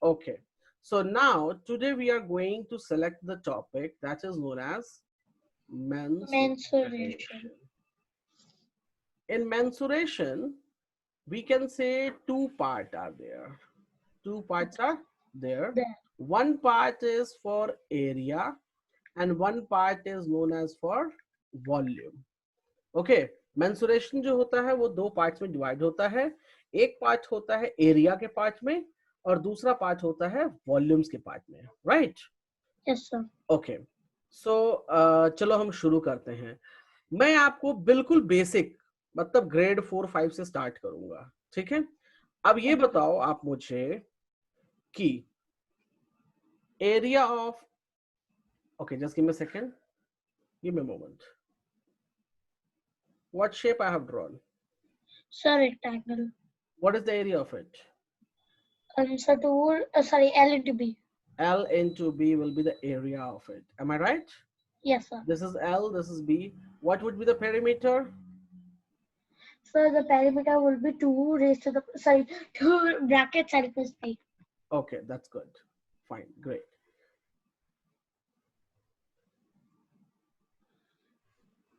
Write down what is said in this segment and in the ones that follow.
Okay. So now today we are going to select the topic that is known as Mensuration. mensuration. In mensuration, we can say two parts are there. Two parts are there. There. One part is for area and one part is known as for volume. Okay mensuration जो होता है वो दो parts में divide होता है. एक part होता है एरिया के पार्ट में और दूसरा पार्ट होता है वॉल्यूम्स के पार्ट में. राइट? Yes, sir. ओके. सो चलो हम शुरू करते हैं. मैं आपको बिल्कुल बेसिक मतलब ग्रेड 4-5 से स्टार्ट करूंगा. ठीक है? अब ये बताओ आप मुझे कि area of okay just give me a second. Give me a moment. What shape I have drawn? Sir, rectangle. What is the area of it? Sir, sorry, L into B. L into B will be the area of it. Am I right? Yes, sir. This is L, this is B. What would be the perimeter? Sir, the perimeter will be 2 raised to the, sorry, 2 brackets L plus B. Okay, that's good. Fine, great.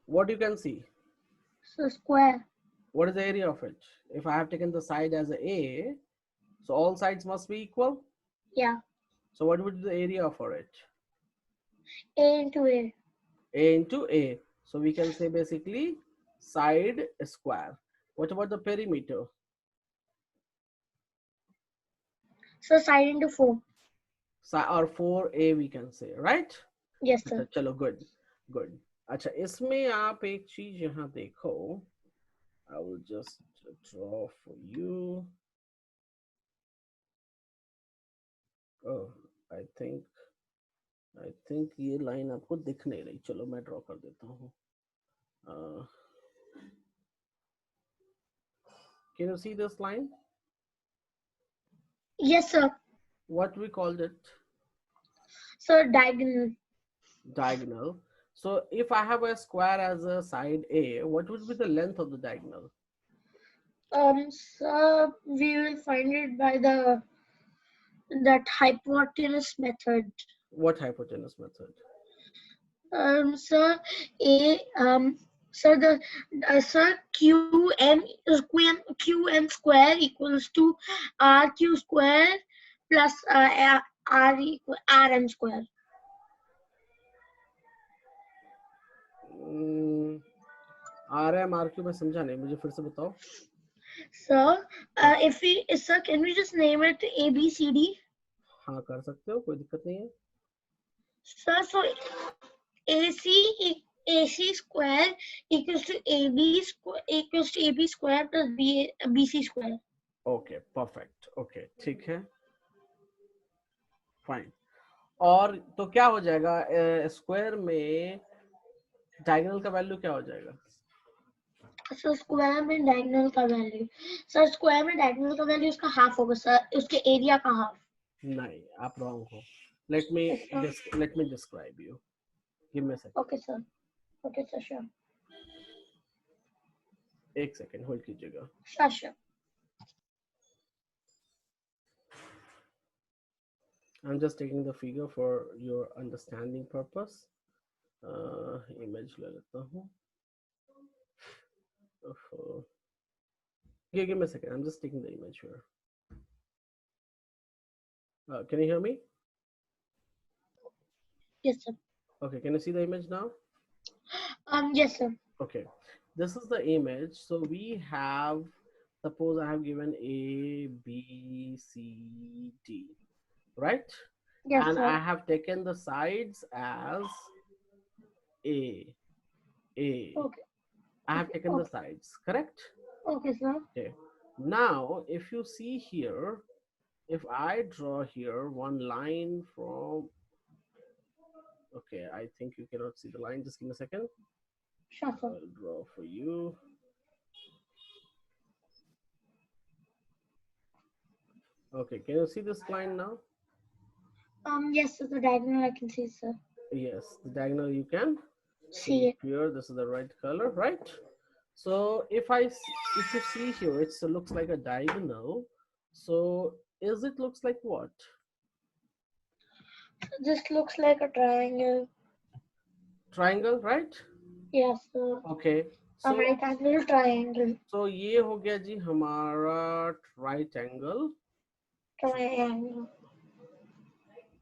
What you can see? So, square. What is the area of it? If I have taken the side as A, so all sides must be equal? Yeah. So what would be the area for it? A into A. A into A. So we can say basically side square. What about the perimeter? So, side into 4. Or 4A we can say, right? Yes, अच्छा sir. चलो good good. अच्छा इसमें आप एक चीज यहाँ देखो. I will just draw for you. Oh, I think ये लाइन आपको दिख नहीं रही. चलो मैं ड्रॉ कर देता हूँ. Can you see this line? Yes, sir. What we called it? So, diagonal. Diagonal. So if I have a square as a side A, what would be the length of the diagonal? So we will find it by that hypotenuse method. What hypotenuse method? So so the so QM square equals to RQ square plus RM square. RM RQ मैं समझा नहीं, मुझे फिर से बताओ. So can we just name it ABCD? हाँ कर सकते हो, कोई दिक्कत नहीं है. Sir, so AC square equals to AB square plus BC square. Okay perfect. Okay ठीक है फाइन. और तो क्या हो जाएगा स्क्वायर में डायगोनल का वैल्यू क्या हो जाएगा? सर स्क्वायर में डायगोनल का वैल्यू, सर स्क्वायर में डायगोनल का वैल्यू उसका हाफ होगा सर, उसके एरिया का हाफ. नहीं आप रॉन्ग हो. Let me describe you. Give me a second. Okay sir. Okay sir sure. एक सेकंड होल्ड कीजिएगा. Sure sure. I'm just taking the figure for your understanding purpose. Image ले लेता हूँ. Give me a second. I'm just taking the image here. Can you hear me? Yes sir. Okay, can you see the image now? Yes sir. Okay, this is the image. So we have, suppose I have given A, B, C, D, right? Yes and sir. I have taken the sides as A. Okay. I have taken the Okay. sides, correct? Okay sir. Okay. Now, if you see here, if I draw here one line from, okay, I think you cannot see the line. Just give me a second. Sure sir. I'll draw for you. Okay, can you see this line now? Yes sir, the diagonal I can see sir. Yes, the diagonal you can See it. here. This is the right color, right? So if you see here, it looks like a diagonal. So Is it looks like what? This looks like a triangle. Triangle, right? Yes, sir. Okay. A So right angle triangle. so ये हो गया जी हमारा right angle. Triangle.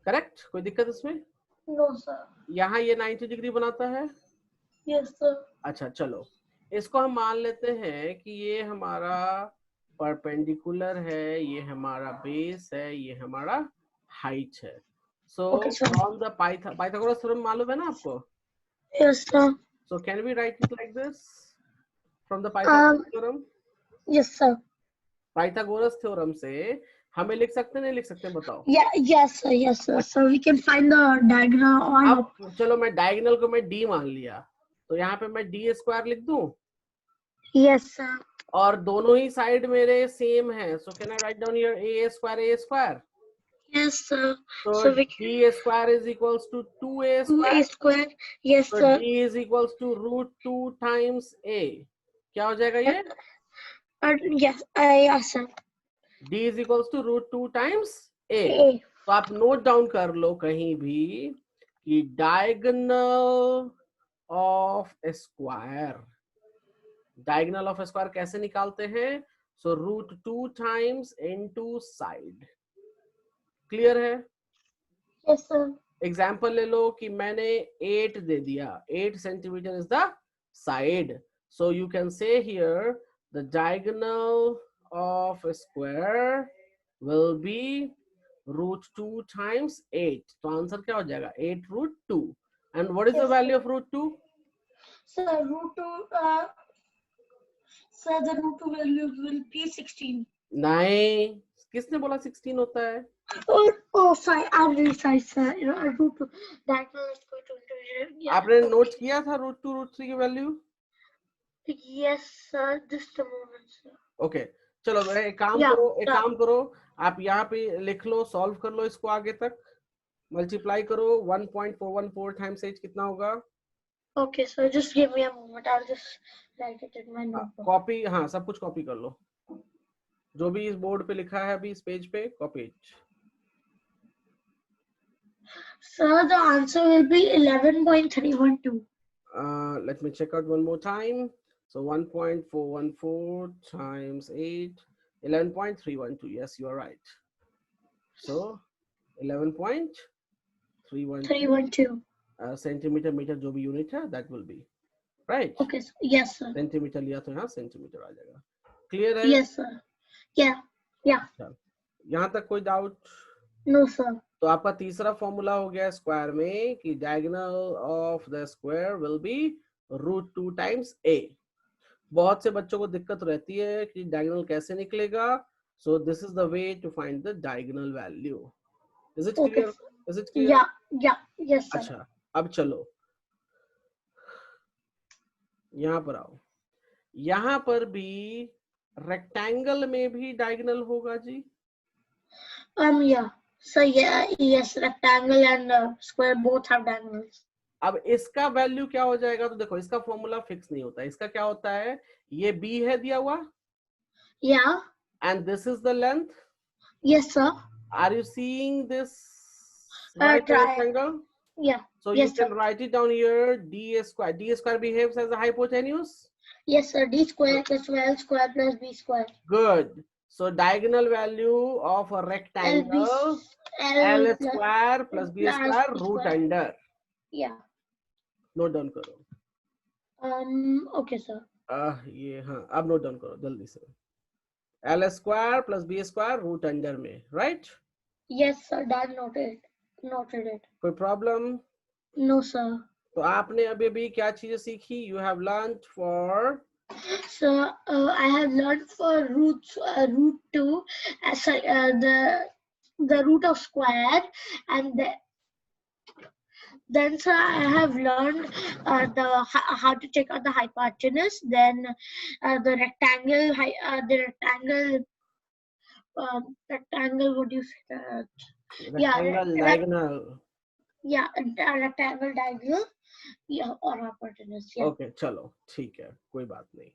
Correct? कोई दिक्कत इसमें? No, sir. यहाँ ये 90 degree बनाता है. Yes, sir. अच्छा चलो, इसको हम मान लेते हैं कि ये हमारा परपेंडिकुलर है, ये हमारा बेस है, ये हमारा हाइट है. So Okay, sir. From the Pythagoras theorem मालूम है ना आपको? Yes, sir. So can we write it like this from the Pythagoras theorem? Yes, sir. Pythagoras theorem से हमें लिख सकते हैं, नहीं लिख सकते हैं, बताओ. Yeah, yes, sir. Yes, sir. So we can find the diagonal on. अब चलो मैं डायगोनल को मैं d मान लिया, तो यहाँ पे मैं d स्क्वायर लिख दूं. Yes, sir. और दोनों ही साइड मेरे सेम है. So can I write down here a square? Yes, sir. So So we can d square is equals to 2a 2a square. square. Yes, So sir. d is equals to √2 times a. क्या हो जाएगा ये? Yes, yes, sir. d is equals to √2 times a. A. तो आप note down कर लो कहीं भी कि diagonal of square, diagonal of square कैसे निकालते हैं? सो √2 टाइम्स इनटू साइड. क्लियर है? Yes, sir. एग्जाम्पल ले लो कि मैंने 8 दे दिया, 8 centimetre is the side. So you can say here the diagonal of square will be √2 times 8. तो आंसर क्या हो जाएगा? 8√2. And what is the Yes, value of √2? sir, sir, the root 2 value will be 16. नहीं, किसने बोला 16 होता है? Oh, sorry, I'm really sorry, sir. You know, root 2 diagonal is going to yeah. आपने नोट किया था √2 √3 की value? Yes, sir. Just a moment, sir. Okay चलो एक काम Yeah, करो, एक yeah. काम करो, आप यहाँ पे लिख लो, सॉल्व कर लो इसको, आगे तक मल्टीप्लाई करो. 1.414 टाइम्स 8 कितना होगा? Okay, so just give me a moment. I'll just write it in my notebook. Copy, हाँ सब कुछ कॉपी कर लो, जो भी इस बोर्ड पे लिखा है अभी इस पेज पे, copy it. Sir, the answer will be 11.312. Let me check out one more time. So 1.414 times 8, 11.312. Yes, you are right. So 11.312 312. centimeter meter जो भी यूनिट है that will be right. Okay, sir. Yes, sir. Centimetre लिया तो यहाँ centimetre आ जाएगा. Clear है? Yes, sir. Yeah, yeah. यहाँ तक कोई डाउट? No, sir. तो आपका तीसरा फॉर्मूला हो गया स्क्वायर में कि diagonal of the square will be √2 times a. बहुत से बच्चों को दिक्कत रहती है कि डायगोनल कैसे निकलेगा. So this is the way to find the diagonal value. Is it Okay. Clear? Is it clear? Yeah, yeah. Yes, sir. अच्छा अब चलो यहाँ पर आओ. यहाँ पर भी रेक्टेंगल में भी डायगोनल होगा जी. Yeah. So yeah, yes, rectangle and square both have diagonals. अब इसका वैल्यू क्या हो जाएगा? तो देखो इसका फॉर्मूला फिक्स नहीं होता. इसका क्या होता है? ये b है दिया हुआ. Yeah. And this is the length. Yes, sir. Are you seeing this right triangle? Yeah. So Yes, you can sir. write it down here. D square. D square behaves as a hypotenuse. Yes, sir. D square plus 12 square plus b square. Good. So diagonal value of a rectangle L square plus b square root under. Yeah. Note down करो. Okay, sir. ये हाँ अब note down करो जल्दी से. L square plus b square root under में, right? Yes, sir. Done. Noted. Noted it. कोई problem? No, sir. तो आपने अभी अभी क्या चीजें सीखी? You have learned for. So I have learned for root 2. Sorry, the root of square, and then sir I have learned how to check out the hypotenuse. Then the rectangle. Rectangle. What do you say that? Rectangle diagonal. Yeah, rectangle diagonal. Yeah, or hypotenuse. Yeah. Okay, चलो ठीक है, कोई बात नहीं.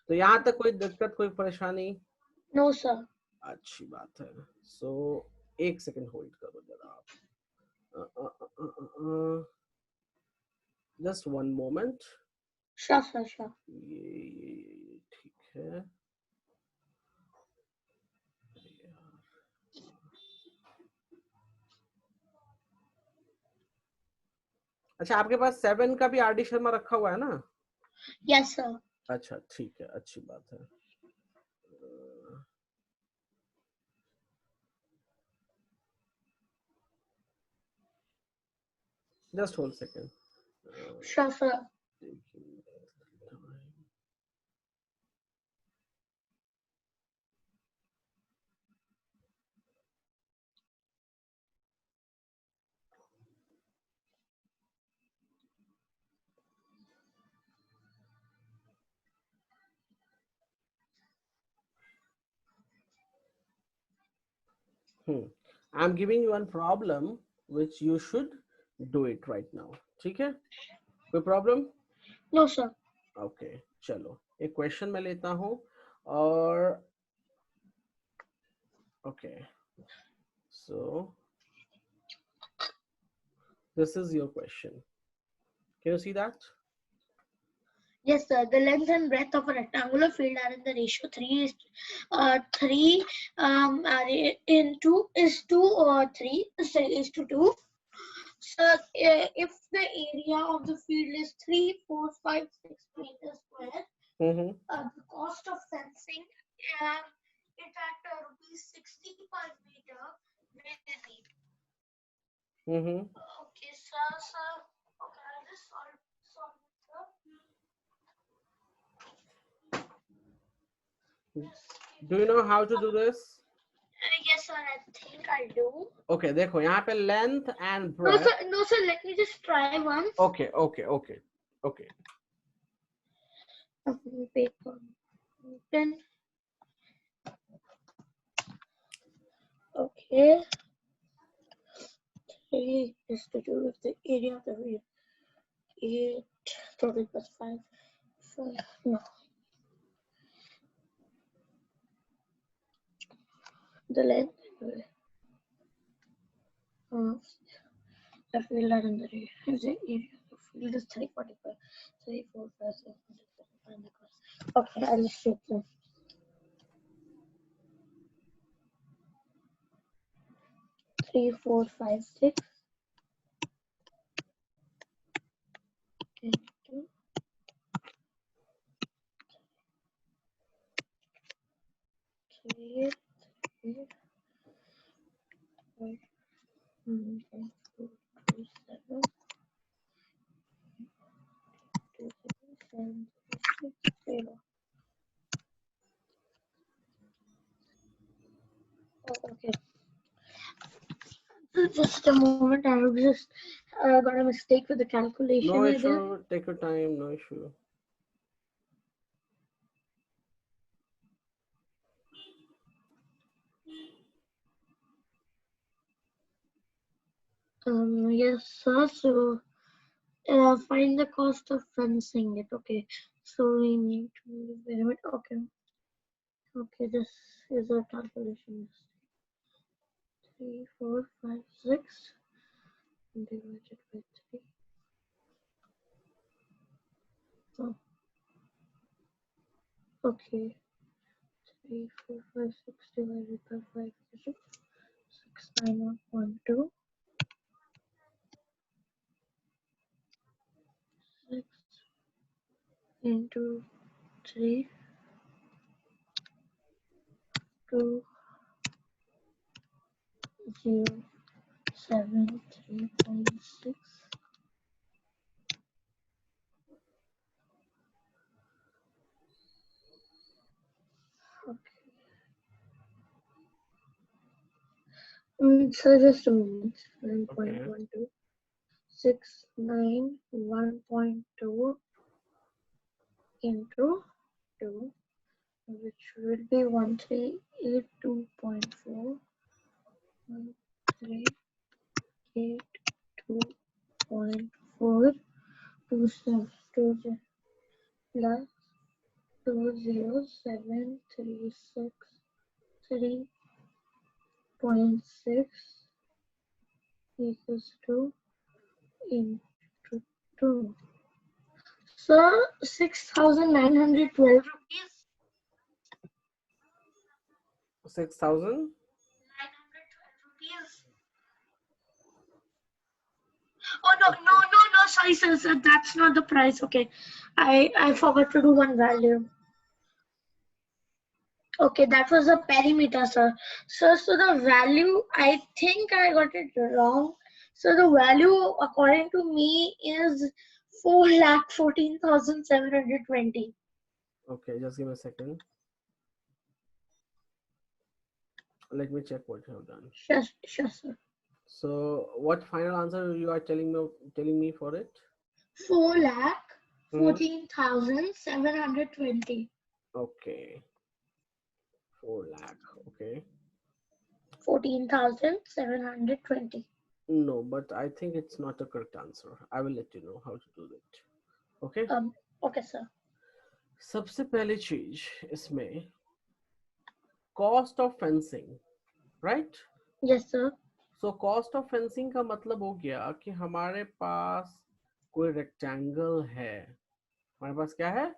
तो यहाँ तक कोई दिक्कत, कोई परेशानी? No, sir. अच्छी बात है. So एक सेकंड होल्ड करो जरा आप. Just one moment. Sure. ये ठीक है. अच्छा, आपके पास 7 का भी आर.डी. शर्मा रखा हुआ है ना? Yes, sir. अच्छा, ठीक है, अच्छी बात है. Just hold second. Sure, sir. I'm giving you one problem which you should do it right now. ठीक है? कोई प्रॉब्लम? No, sir. ओके, चलो एक क्वेश्चन मैं लेता हूँ और okay, so this is your question. Can you see that? Yes, sir. The length and breadth of a rectangular field are in the ratio 3 is 2 or 3 is to 2. So if the area of the field is 3,456 meters square, the cost of fencing it at rupees 60 per meter will be. Okay, sir. Okay, I'll just solve it, sir. Do you know how to do this? Yes, sir. I think I do. Okay, देखो यहाँ पे length and No, breadth. sir. No, sir. Let me just try once. Okay. Paper, pen. Okay. 3 is to do with the area of the wheel. 8 total plus 5. No. The length of the field are in the area. If the area of the field is 345, 3, 4, 5, 6, 7, 8, 9, 10. Okay, I'll just show them. 3, 4, 5, 6 into 3, 3, 5, 9, 2, 2, 7, 2, 7, 6, 0. Oh, okay. Just a moment, I have just got a mistake with the calculation. No issue. Take your time. No issue. Yes, sir. So, find the cost of fencing it. Okay. So we need to wait a minute. Okay. Okay. This is a calculation. 3, 4, 5, 6 divided by 3. Oh. Okay. 3, 4, 5, 6 divided by 5 is 6, 9, 1, 1, 2. 6 into 3, 2, 0, 7, 3.6. So just a moment. 9.12. 6, 9, 1.2 into 2, which will be 1382.4. 1382.4 plus 20736 0.6 equals to into 2. So 6,912 rupees. 6,000. 912 rupees. Oh no, sorry, sir, that's not the price. Okay, I forgot to do one value. Okay, that was the perimeter, sir. So the value, I think I got it wrong. So the value according to me is 4,14,720. Okay, just give me a second. Let me check what you have done. Sure, sir. So what final answer you are telling me for it? 4,14,720. Okay. 4 lakh. Okay. 14,720. No, but I think it's not a correct answer. I will let you know how to do it. Okay. Okay, sir. सबसे पहली चीज इसमें cost of fencing, right? Yes, sir. So cost of fencing का मतलब हो गया कि हमारे पास कोई रेक्टेंगल है, हमारे पास क्या है?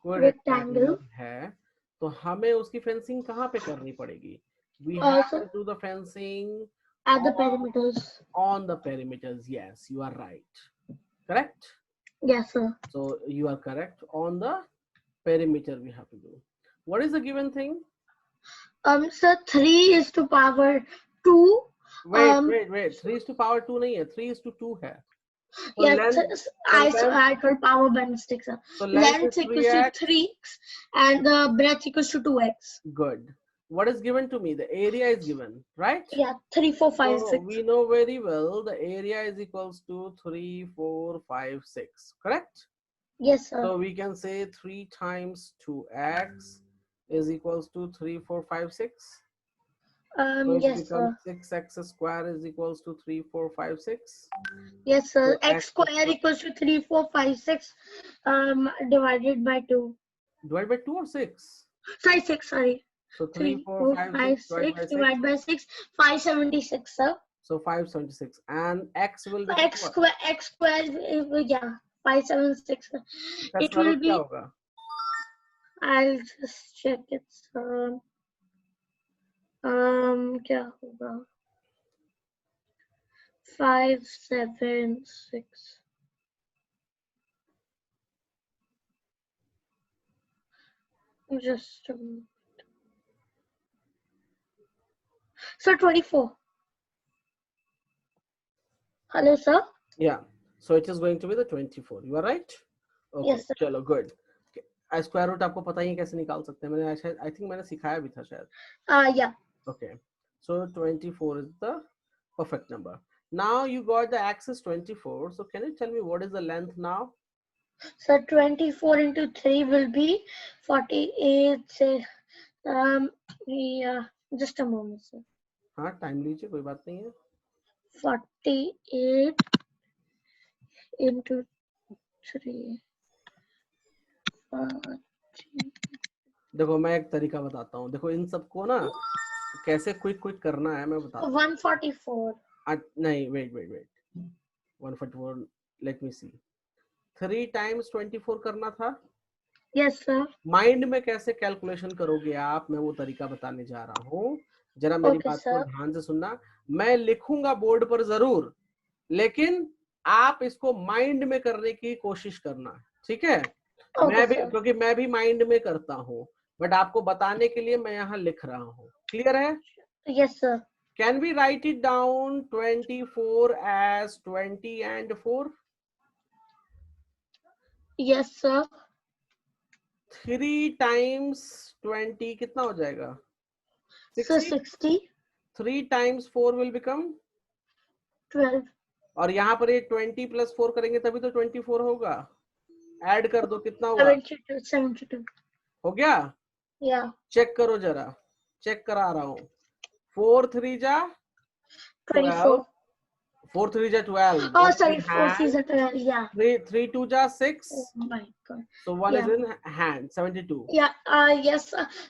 कोई रेक्टेंगल है, तो हमें उसकी फेंसिंग कहाँ पे करनी पड़ेगी? We have to do the fencing at the perimeters. On the perimeters. Yes, you are right. Correct? Yes, sir. So you are correct. On the perimeter we have to do. What is the given thing? Sir, 3 is to power 2. Wait. 3 is to power 2 नहीं है, 3 is to 2 है. So yes, length, I told power by mistake, sir. So length equals to 3x and the breadth equals to 2x. Good. What is given to me? The area is given, right? Yeah, 3, 4, 5, so 6. We know very well the area is equals to 3, 4, 5, 6. Correct? Yes, sir. So we can say 3 times 2x is equals to 3, 4, 5, 6. So it yes, becomes sir. 6x square is equals to 3, 4, 5, 6. Yes, sir. So x square equals to 3, 4, 5, 6 divided by 2. Divided by 2 or 6? Sorry, 6, sorry. So 3, 4, 5, 6 divided by 6, 576, sir. So 576. And x will be x square, yeah, 576. It will be, I'll just check it, sir. क्या होगा? 576. Just a minute. Sir, 24. Hello, sir. Yeah. So it is going to be the 24. You are right? Okay. Yes, sir. चलो good. Square root आपको पता ही है कैसे निकाल सकते हैं, मैंने शायद आई थिंक मैंने सिखाया भी था शायद. Yeah. Okay. So 24 is the perfect number. Now you got the axis 24. So can you tell me what is the length now? So 24 into 3 will be 48. Say, yeah. Just a moment, sir. हाँ, time लीजिए, कोई बात नहीं है. 48 into 3. देखो मैं एक तरीका बताता हूँ. देखो इन सबको ना कैसे क्विक करना है मैं बताता हूँ. 144. नहीं, वेट 144. लेट मी सी. 3 times 24 करना था. Yes, sir. माइंड में कैसे कैलकुलेशन करोगे आप, मैं वो तरीका बताने जा रहा हूँ. जरा मेरी बात को ध्यान से सुनना. मैं लिखूंगा बोर्ड पर जरूर, लेकिन आप इसको माइंड में करने की कोशिश करना. ठीक है? मैं भी, क्योंकि मैं भी माइंड में करता हूँ, बट आपको बताने के लिए मैं यहाँ लिख रहा हूँ. क्लियर है? Yes, sir. Can we write it down 24 as 20 and 4? Yes, sir. 3 times 20 कितना हो जाएगा? 60. 3 times 4 will become 12. और यहाँ पर ये 20 plus 4 करेंगे तभी तो 24 होगा. ऐड कर दो, कितना हुआ? 72. हो गया? Yeah. चेक करो जरा, चेक करा रहा हूँ. 4 3 जा 24. 4 3 जा 12. Oh, One sorry, in 4 3 hand. is 12. Yeah. 3 2 जा 6. Oh my God. So 1 Yeah. is in hand. 72. Yeah. Yes.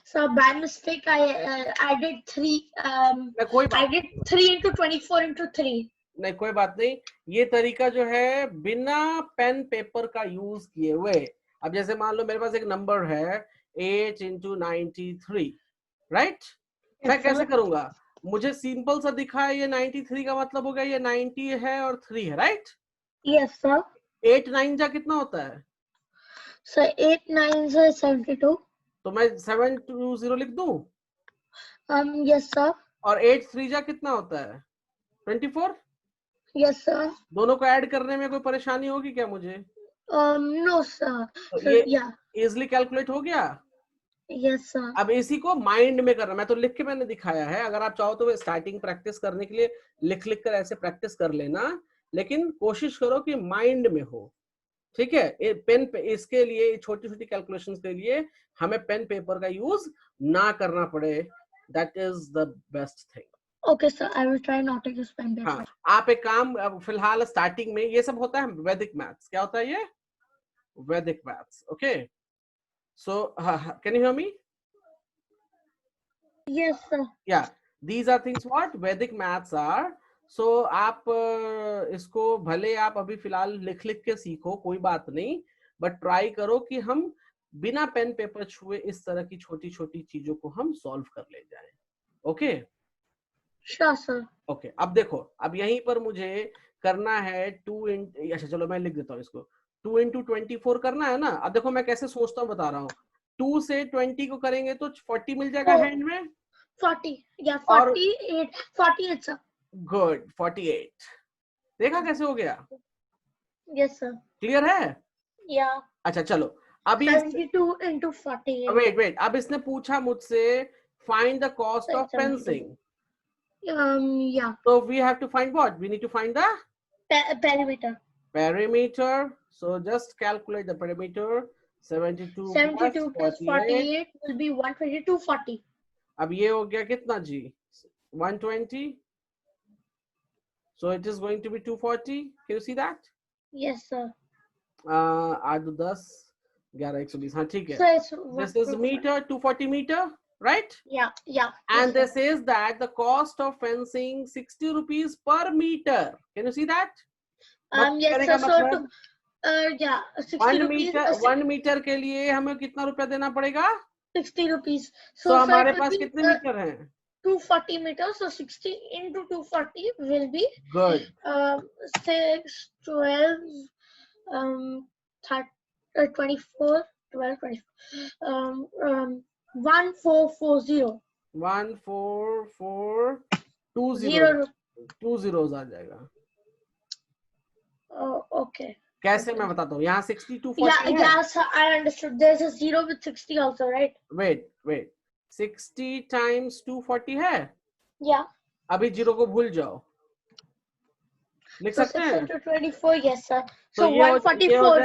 So by mistake, I did 3. नहीं कोई I बात did 3 into 24 into 3. नहीं, कोई बात नहीं. ये तरीका जो है बिना पेन पेपर का यूज किए हुए. अब जैसे मान लो मेरे पास एक नंबर है 8 into 93, राइट? मैं कैसे करूंगा? मुझे सिंपल सा दिखा है ये 93 का मतलब हो गया ये 90 है और 3 है, राइट? Yes, sir. 8 9 जा कितना होता है? So 8 9 is 72. तो मैं 720 लिख दूं. Yes, sir. और 8 3 जा कितना होता है? 24. Yes, sir. दोनों को ऐड करने में कोई परेशानी होगी क्या मुझे? No, sir. तो So, ये yeah. इजिली कैलकुलेट हो गया. Yes, sir. अब इसी को माइंड में करना, मैं तो लिख के मैंने दिखाया है. अगर आप चाहो तो स्टार्टिंग प्रैक्टिस करने के लिए लिख लिख कर ऐसे प्रैक्टिस कर लेना, लेकिन कोशिश करो कि माइंड में हो. ठीक है? पेन पे इसके लिए छोटी छोटी कैलकुलेशंस के लिए हमें पेन पेपर का यूज ना करना पड़े. That is the best thing. Okay, sir. I will try not to use pen paper. हाँ, आप एक काम फिलहाल स्टार्टिंग में ये सब होता है वैदिक मैथ्स. क्या होता है ये? वैदिक maths. Okay, so can you hear me? Yes, sir. Yeah, these are things what Vedic maths are. So आप इसको भले आप अभी फिलहाल लिख लिख के सीखो, कोई बात नहीं, बट ट्राई करो कि हम बिना पेन पेपर छुए इस तरह की छोटी छोटी चीजों को हम सॉल्व कर ले जाएं. Okay Sure, sir. ओके. अब देखो, अब यहीं पर मुझे करना है 2 अच्छा चलो मैं लिख देता हूँ इसको. 2 into 24 करना है ना. अब देखो मैं कैसे सोचता हूँ बता रहा हूँ. 2 से 20 को करेंगे तो 40 मिल जाएगा हैंड में. 40. Yeah, 48. 48, sir. गुड. 48. देखा कैसे हो गया? Yes, sir. क्लियर है? Yeah. अच्छा चलो. अभी 72 into 48. वेट, अब इसने पूछा मुझसे find the cost of 72. Fencing. Yeah. So we have to find what? We need to find the Perimeter. perimeter. So just calculate the perimeter. 72 plus 48 will be 122 40. अब ये हो गया कितना जी? 120. So it is going to be 240. Can you see that? Yes, sir. 8 10 11 120. हाँ ठीक है. This is meter, 240 meter, right? Yeah. And yes, this says that the cost of fencing 60 rupees per meter. Can you see that? Yes, sir. So yeah, 60 rupees. 1 metre के लिए हमें कितना रुपया देना पड़ेगा? 60 rupees. So हमारे पास कितने मीटर हैं? 240 meters. So 60 into 240 will be good. 6 12 24 12 24 1440. 14420. 2 zeros आ जाएगा. Okay. कैसे मैं बताता हूँ. यहाँ 60 240 है. Yeah, sir, I understood. There's a 0 with 60 also, right? Wait. 60 times 240 है. Yeah. अभी 0 को भूल जाओ. लिख सकते हैं? 6 into 24, yes, sir. So 144.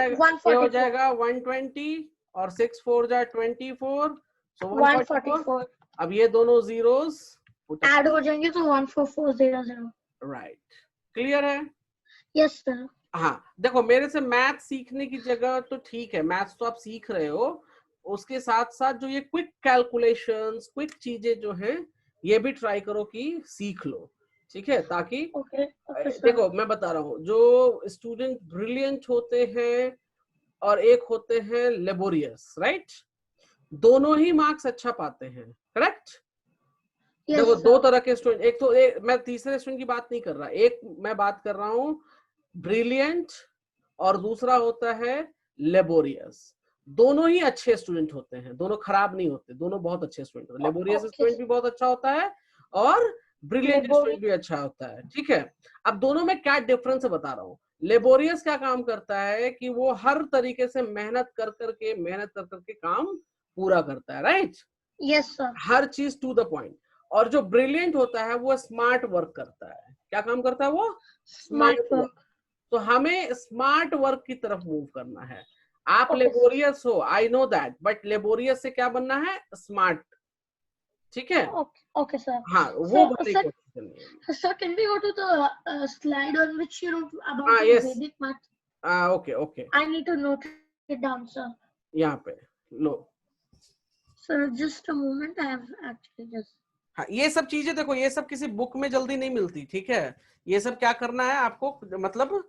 ये हो जाएगा 120 और 6 4 जा 24. So 144. अब ये दोनों zeros ऐड हो जाएंगे तो 14400. राइट. क्लियर है? Yes sir. हाँ देखो, मेरे से मैथ सीखने की जगह तो ठीक है, मैथ्स तो आप सीख रहे हो, उसके साथ साथ जो ये क्विक कैलकुलेशंस, क्विक चीजें जो हैं, ये भी ट्राई करो कि सीख लो. ठीक है? ताकि देखो मैं बता रहा हूँ, जो स्टूडेंट ब्रिलियंट होते हैं और एक होते हैं लेबोरियस, राइट? दोनों ही मार्क्स अच्छा पाते हैं. करेक्ट? देखो दो तरह के स्टूडेंट, एक तो मैं तीसरे स्टूडेंट की बात नहीं कर रहा, एक मैं बात कर रहा हूँ ब्रिलियंट और दूसरा होता है लेबोरियस. दोनों ही अच्छे स्टूडेंट होते हैं, दोनों खराब नहीं होते, दोनों बहुत अच्छे स्टूडेंट होते हैं. लेबोरियस स्टूडेंट भी बहुत अच्छा होता है और ब्रिलियंट स्टूडेंट भी अच्छा होता है. ठीक है? अब दोनों में क्या डिफरेंस है बता रहा हूँ. लेबोरियस क्या काम करता है कि वो हर तरीके से मेहनत कर करके काम पूरा करता है. राइट? Yes sir. हर चीज टू द पॉइंट. और जो ब्रिलियंट होता है वो स्मार्ट वर्क करता है. क्या काम करता है वो? Smart work. तो हमें स्मार्ट वर्क की तरफ मूव करना है. आप लेबोरियस हो, I know that, but laborious से क्या बनना है? स्मार्ट. ठीक है? Okay, sir. हाँ, वो So, वाली sir, क्वेश्चन नहीं है। sir, can we go to the slide on which you wrote about हाँ, the yes. Vedic math? Okay okay, I need to note it down, sir. यहाँ पे लो। Sir, just a moment. I have actually just. हाँ, ये सब चीजें देखो, ये सब किसी बुक में जल्दी नहीं मिलती, ठीक है? ये सब क्या करना है आपको, मतलब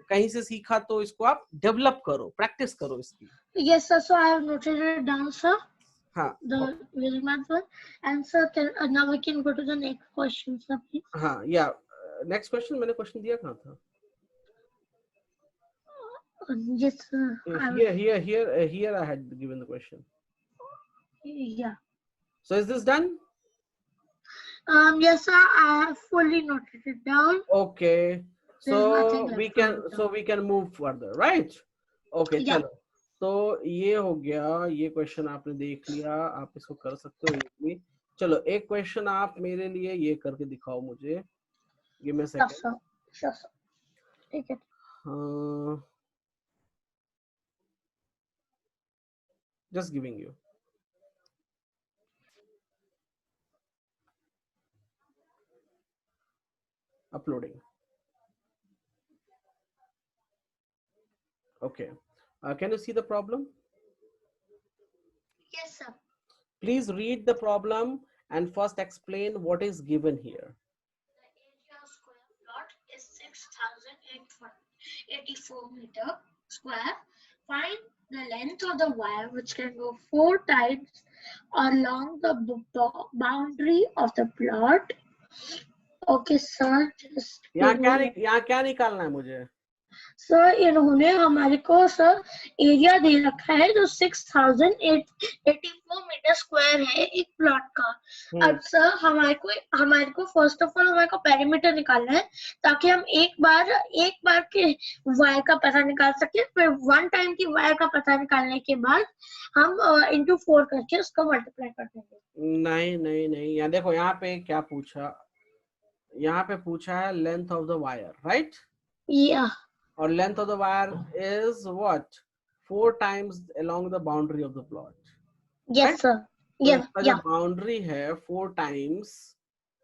कहीं से सीखा तो इसको आप डेवलप करो, प्रैक्टिस करो इसकी। Yes, sir. So I have noted it down, sir. हाँ, The Vedic math one. And sir, now we can go to the next question, sir, please. हाँ, या नेक्स्ट क्वेश्चन, मैंने क्वेश्चन दिया कहाँ था? Yes, sir. Here I had given the question. Yeah. So is this done? Yes, sir. I have fully noted it down. Okay. There's nothing So we can move further, right? Okay, Yeah. चलो। तो ये हो गया, ये question आपने देख लिया, आप इसको कर सकते हो इजीली। चलो एक क्वेश्चन आप मेरे लिए ये करके दिखाओ मुझे। Give me a second. Sure, sir. Take it. Just giving you. Uploading. Okay. Can you see the problem? Yes, sir. Please read the problem and first explain what is given here. The area of square plot is 6,884 meter square. Find the length of the wire which can go 4 times along the boundary of the plot. Okay, sir. Just यहाँ क्या निकालना है मुझे? Sir इन्होंने हमारे को sir area दे रखा है जो 6,884 मीटर स्क्वायर है एक प्लॉट का। अब सर हमारे को फर्स्ट ऑफ ऑल हमारे को पेरीमीटर निकालना है ताकि हम एक बार के वायर का पता निकाल सके, फिर वन टाइम की वायर का पता निकालने के बाद हम इंटू 4 करके उसको मल्टीप्लाई कर देंगे। नहीं, यहाँ देखो, यहाँ पे क्या पूछा, यहाँ पे पूछा है length of the wire, right? या और length of the wire is what? 4 times along the boundary of the plot. Yes sir. इसका जो बाउंड्री है 4 times,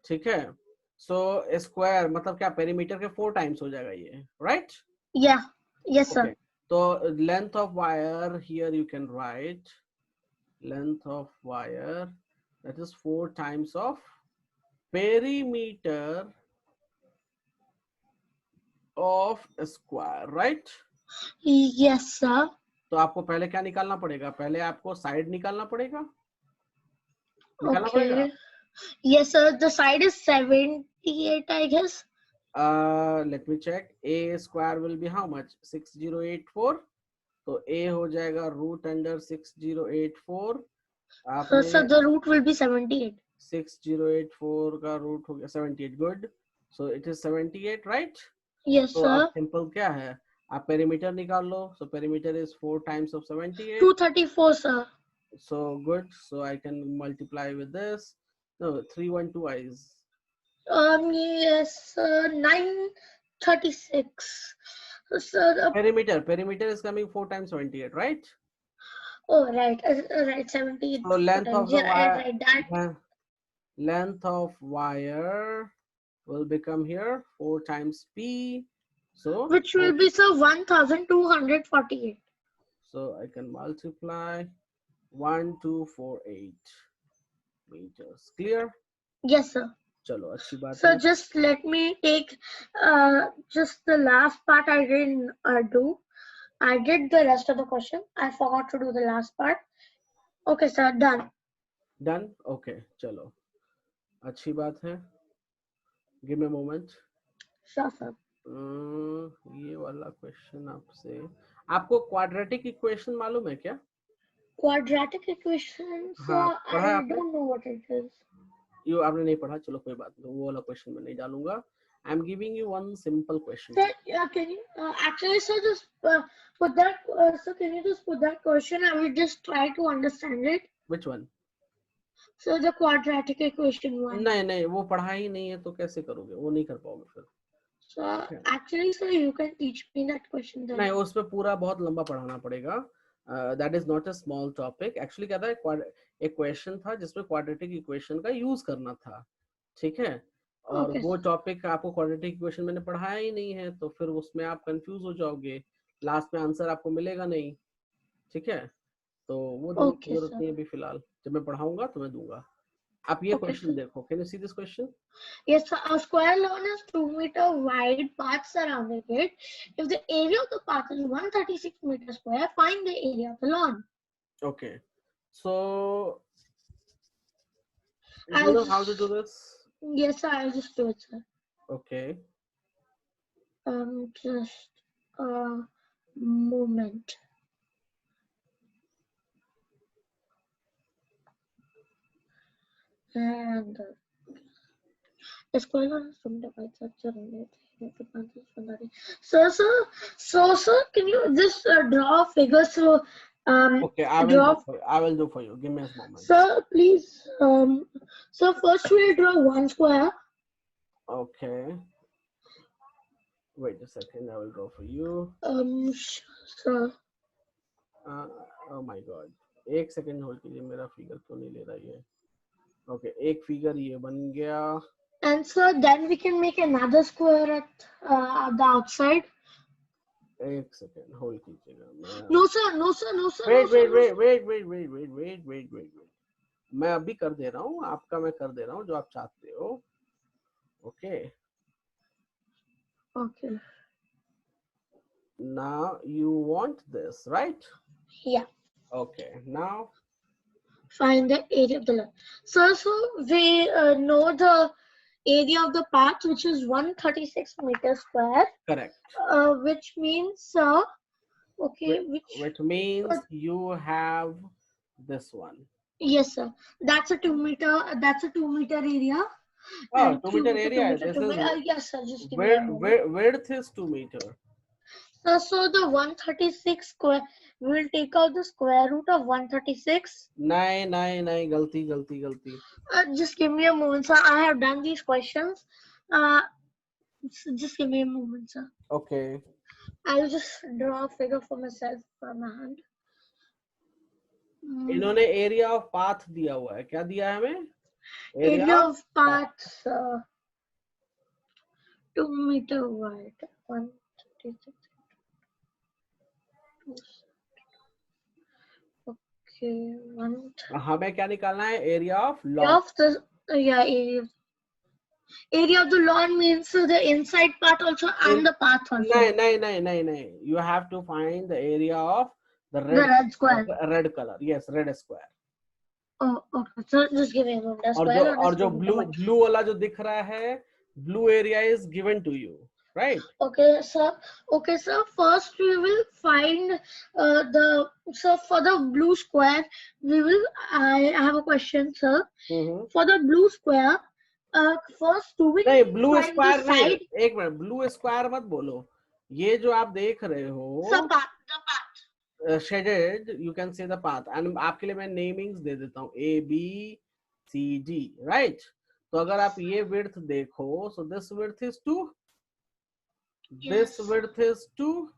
ठीक है? सो स्क्वायर मतलब क्या, पेरीमीटर के 4 times हो जाएगा ये, राइट? Yes sir. तो length of wire, here you can write length of wire that is 4 times of perimeter of a square, right? Yes, sir. तो आपको पहले क्या निकालना पड़ेगा? पहले आपको साइड निकालना पड़ेगा। Okay. Yes, sir. The side is 78, I guess. Let me check. A square will be how much? 6084. तो A हो जाएगा root under 6084. So the root will be 78. 6084 का root हो गया 78. Good. So it is 78, right? Yes, तो sir. अब simple क्या है? आप perimeter निकाल लो. So perimeter is 4 times of 78. 234, sir. So good. So I can multiply with this. No, 312 is. Yes, 936. So the Perimeter is coming 4 times 78, right? Oh, right, right, 78. So length of the wire. Right, that. Length of wire will become here 4 times P. So which will be 1,248. So I can multiply 1248 meters. Clear? Yes, sir. चलो अच्छी बात है. So just let me take just the last part I didn't do. I did the rest of the question. I forgot to do the last part. Okay, sir. Done. Done? Okay. चलो अच्छी बात है. Give me a moment. Sure, sir. ये वाला question आपको quadratic equation मालूम है क्या? Quadratic equation? हाँ, I don't know what it is. ये आपने नहीं पढ़ा, चलो कोई बात नहीं, वो वाला क्वेश्चन मैं नहीं डालूंगा. I'm giving you one simple question. Sir, can you actually, sir, just put that. So can you just put that question? I will just try to understand it. Which one? So the quadratic equation one. नहीं, वो पढ़ा ही नहीं है तो कैसे करोगे? वो नहीं कर पाओगे फिर. So actually, sir, you can teach me that question then. नहीं, उसमें पूरा बहुत लंबा पढ़ाना पड़ेगा. That is not a small topic. Actually क्या था, एक क्वेश्चन था जिसमें क्वाड्रेटिक इक्वेशन का यूज करना था, ठीक है, और Okay. वो टॉपिक आपको क्वाड्रेटिक इक्वेशन मैंने पढ़ाया ही नहीं है, तो फिर उसमें आप कंफ्यूज हो जाओगे, लास्ट में आंसर आपको मिलेगा नहीं, ठीक है, तो वो देने की Okay, जरूरत sir. नहीं है अभी फिलहाल, जब मैं पढ़ाऊंगा तो मैं दूंगा। आप ये Okay, क्वेश्चन sir. देखो, can you see this question? Yes, sir. A square lawn has 2-meter wide path surrounding it. If the area of the path is 136 meters square, find the area of the lawn. Okay, so do you I'll know how to just, do this? yes, sir. I'll just do it, sir. Okay, Just a moment. And the square lawn is 2-meter wide path surrounding it. The path is 136. Sir, can you just draw a figure? So, okay, I will draw. do for you. I will do for you. Give me a moment. Sir, please. So first we'll draw one square. Okay, wait a second. I will draw for you. Sir. Oh my God. एक second hold कीजिए, मेरा figure क्यों नहीं ले रहा ये? Okay, एक figure ये बन गया। And sir, then we can make another square at the outside. एक सेकंड होल्ड कीजिएगा। No sir, no sir, no sir. Wait No, sir, wait no, wait sir. Wait wait wait wait wait wait wait wait मैं अभी कर दे रहा हूँ, आपका मैं कर दे रहा हूँ जो आप चाहते हो। Okay, Okay. now you want this, right? Yeah. Okay, now Find the area of the lawn. So we know the area of the path, which is 136 meters square. correct. Which means okay, Which means you have this one. yes sir. That's a 2-meter. That's a 2-meter area. Oh, And 2 meter 2 meter, 2 area. meter, This 2 is meter. Yes sir. Just give me a moment. width is 2 meter. So the 136 square, we will take out the square root of 136. नहीं, गलती. Just give me a moment, sir. I have done these questions. Just give me a moment, sir. Okay. I'll just draw a figure for myself from my hand. इन्होंने area of path दिया हुआ है, क्या दिया है हमें? Area of path 2 meter wide. 136. Okay, हमें क्या निकालना है? Area of lawn. of the area of the lawn means the inside part also and the path also. नहीं. You have to find the area of the red square. red color. Yes, red square. Oh, okay. So just give me a moment. और जो blue वाला जो दिख रहा है, blue area is given to you, right? Okay, sir. First we will find for the blue square, I have a question, sir. For the blue square, first do we नहीं, blue find square the side? एक minute, blue square मत बोलो, ये जो आप देख रहे हो, The path. shaded, you can say the path, and आपके लिए मैं namings दे देता हूँ, A, B, C, D, right? तो अगर आप ये width देखो, so this width is 2, this width is 2,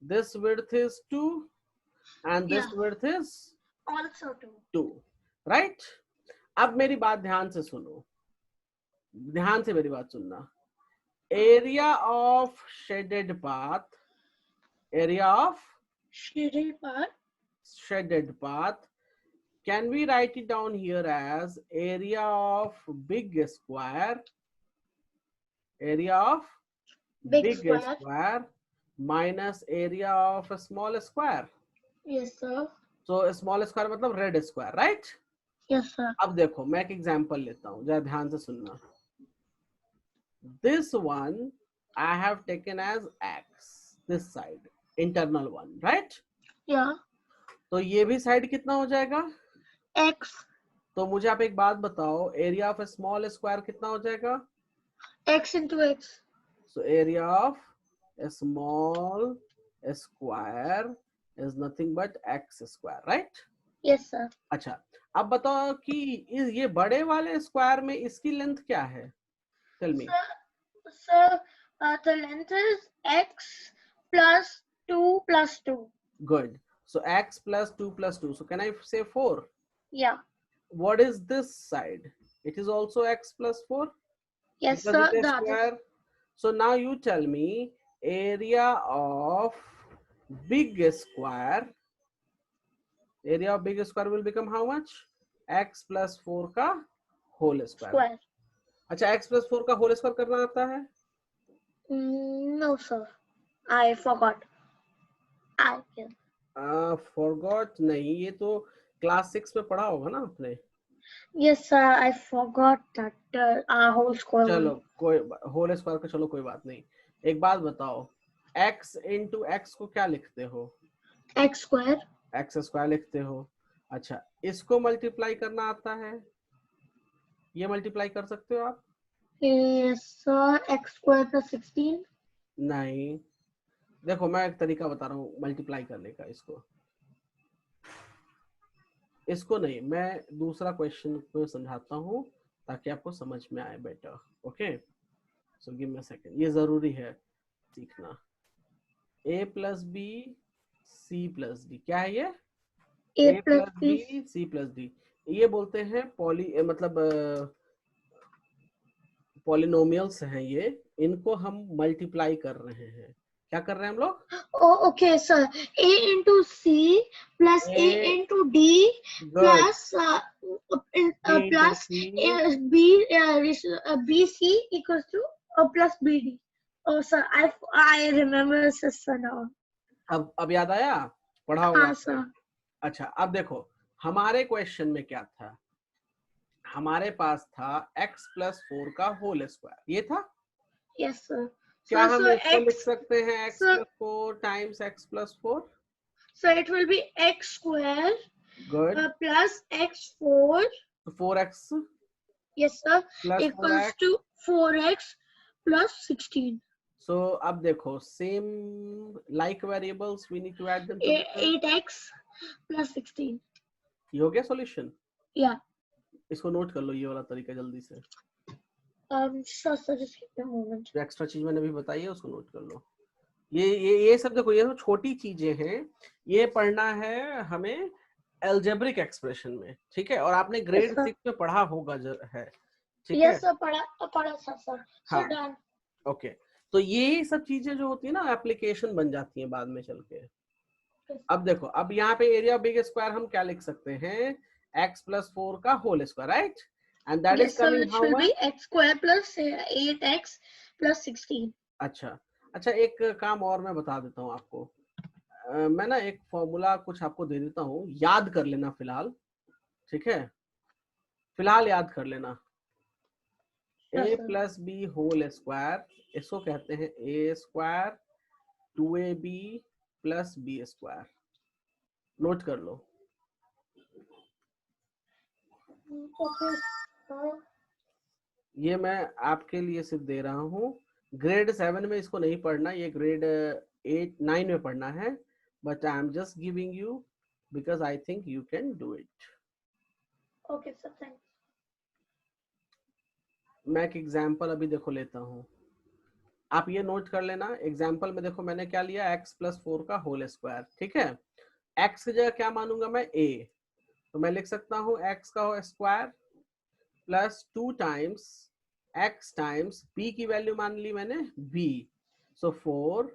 this width is 2, and this width is also 2, right? अब मेरी बात ध्यान से सुनो, ध्यान से मेरी बात सुनना। area of shaded path, area of shaded path, can we write it down here as area of big square, area of big square minus area of a small square? Yes, sir. So a small square मतलब red square, right? Yes, sir. अब देखो, मैं एक example लेता हूँ, जरा ध्यान से सुनना। This one I have taken as x, this side, internal one, right? Yeah. तो ये भी साइड कितना हो जाएगा? X. तो मुझे आप एक बात बताओ, area of A small square कितना हो जाएगा? X into X. So area of a small square is nothing but x square, right? Yes, sir. अच्छा, अब बताओ कि ये बड़े वाले स्क्वायर में इसकी लेंथ क्या है? Tell me. Sir, the length is x plus 2 plus 2. Good. So x plus 2 plus 2. So can I say 4? Yeah. What is this side? It is also x plus 4 Yes, because sir. it is The other. square. So now you tell me area of big square. Area of big square will become how much? X plus 4 का whole square. Square. अच्छा x plus 4 का whole square करना आता है? No, sir. I forgot. I can. Forgot नहीं, ये तो class 6 में पढ़ा होगा ना आपने. Yes, sir. I forgot that whole square. चलो कोई होल स्क्वायर का चलो कोई बात नहीं. एक बात बताओ, x इंटू एक्स को क्या लिखते हो? X square. एक्स स्क्वायर लिखते हो. अच्छा, इसको मल्टीप्लाई करना आता है? ये मल्टीप्लाई कर सकते हो आप? Yes, sir. X square plus 16. नहीं, देखो मैं एक तरीका बता रहा हूँ मल्टीप्लाई करने का. इसको नहीं, मैं दूसरा क्वेश्चन को समझाता हूँ ताकि आपको समझ में आए better. Okay, so give me a second. ये जरूरी है सीखना. a plus B C plus D, क्या है ये? A a plus plus B. B C plus D. ये बोलते हैं मतलब पॉलिनोमियल्स हैं ये. इनको हम मल्टीप्लाई कर रहे हैं. क्या कर रहे हैं हम लोग? Oh, okay, sir. A into C plus A into D Good. plus B into plus C. BC equals to plus BD. Oh, sir, I remember, sir, now. अब याद आया? पढ़ा होगा हाँ, आपने. sir. अच्छा, अब देखो हमारे क्वेश्चन में क्या था. हमारे पास था x प्लस 4 का होल स्क्वायर. ये था. Yes, sir. क्या So, हम so इसको लिख X, सकते हैं x sir, plus 4 times x plus 4? so it will be X square good. plus X4. 4x Yes, sir. Plus Equals 4x. to 4x plus 16. So अब देखो same like variables we need to add them together. 8x plus 16. ये हो गया solution. Yeah. इसको note कर लो ये वाला तरीका जल्दी से. Sure, sir. Just give me a moment. जो एक्स्ट्रा चीज मैंने अभी बताई है उसको नोट कर लो. ये सब देखो, ये तो छोटी चीजें हैं. ये पढ़ना है हमें एल्जेब्रिक एक्सप्रेशन में, ठीक है? और आपने ग्रेड 6 में पढ़ा होगा है, ठीक है? Yes, sir. पढ़ा sir. हाँ. Done. ओके, तो ये सब चीजें जो होती है ना एप्लीकेशन बन जाती हैं बाद में चल के. अब देखो, अब यहाँ पे एरिया बिग स्क्वायर हम क्या लिख सकते हैं? x प्लस 4 का whole square, right? And that is coming how much? X square plus 8x plus 16. अच्छा, एक काम और मैं बता देता हूँ आपको. मैं ना एक फॉर्मूला कुछ आपको दे देता हूँ, याद कर लेना फिलहाल, ठीक है? फिलहाल याद कर लेना. a plus B whole square, इसको कहते हैं a square 2ab plus b square. Note कर लो. Okay. ये मैं आपके लिए सिर्फ दे रहा हूँ. ग्रेड 7 में इसको नहीं पढ़ना, ये ग्रेड 8 9 में पढ़ना है. But I am just giving you because I think you can do it. Okay, sir. Thanks. मैं एक एग्जाम्पल अभी देखो लेता हूँ, आप ये नोट कर लेना. एग्जाम्पल में देखो मैंने क्या लिया, x प्लस 4 का होल स्क्वायर, ठीक है? x की जगह क्या मानूंगा मैं? a. तो मैं लिख सकता हूँ x का square plus 2 times x times b की वैल्यू मान ली मैंने b. सो 4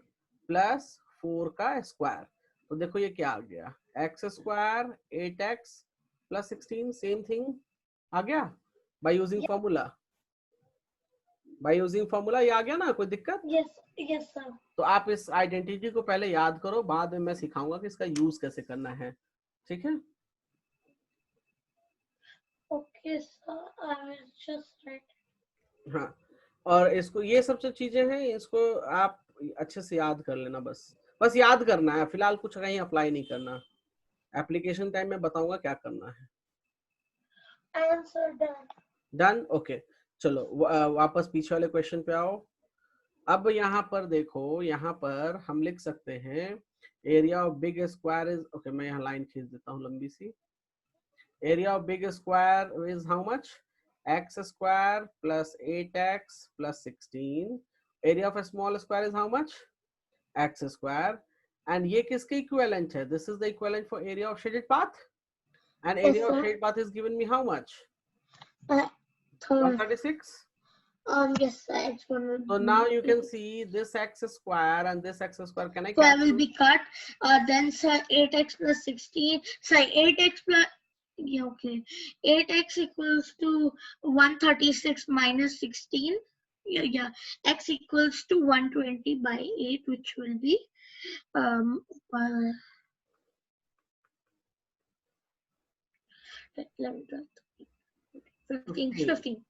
प्लस 4 का स्क्वायर. तो देखो ये क्या आ गया, x square 8x plus 16. Same thing आ गया बाय यूजिंग फॉर्मूला. ये आ गया ना? कोई दिक्कत? Yes, sir. तो आप इस आइडेंटिटी को पहले याद करो, बाद में मैं सिखाऊंगा कि इसका यूज कैसे करना है, ठीक है? Okay, sir. I will just write. हाँ, और इसको ये सब जो चीजें हैं इसको आप अच्छे से याद कर लेना. बस याद करना है, फिलहाल कुछ कहीं अप्लाई नहीं करना. एप्लीकेशन टाइम में बताऊंगा क्या करना है. Answer done. डन. ओके, चलो वापस पीछे वाले क्वेश्चन पे आओ. अब यहाँ पर देखो, यहाँ पर हम लिख सकते हैं area of big square is, okay मैं यहाँ लाइन खींच देता हूँ लंबी सी. Area of big square is how much? x square plus 8x plus 16. Area of small square is how much? x square. And ये किसके इक्विवेलेंट है? This is the equivalent for area of shaded path. And area of shade path is given me how much? 136. Yes, it's going So now you can see this x square and this x square. Can I square cancel? will be cut. Then sir, 8x plus 16. Sorry, 8x plus. Yeah, okay. 8x equals to 136 minus 16. Yeah. X equals to 120 by 8, which will be 15.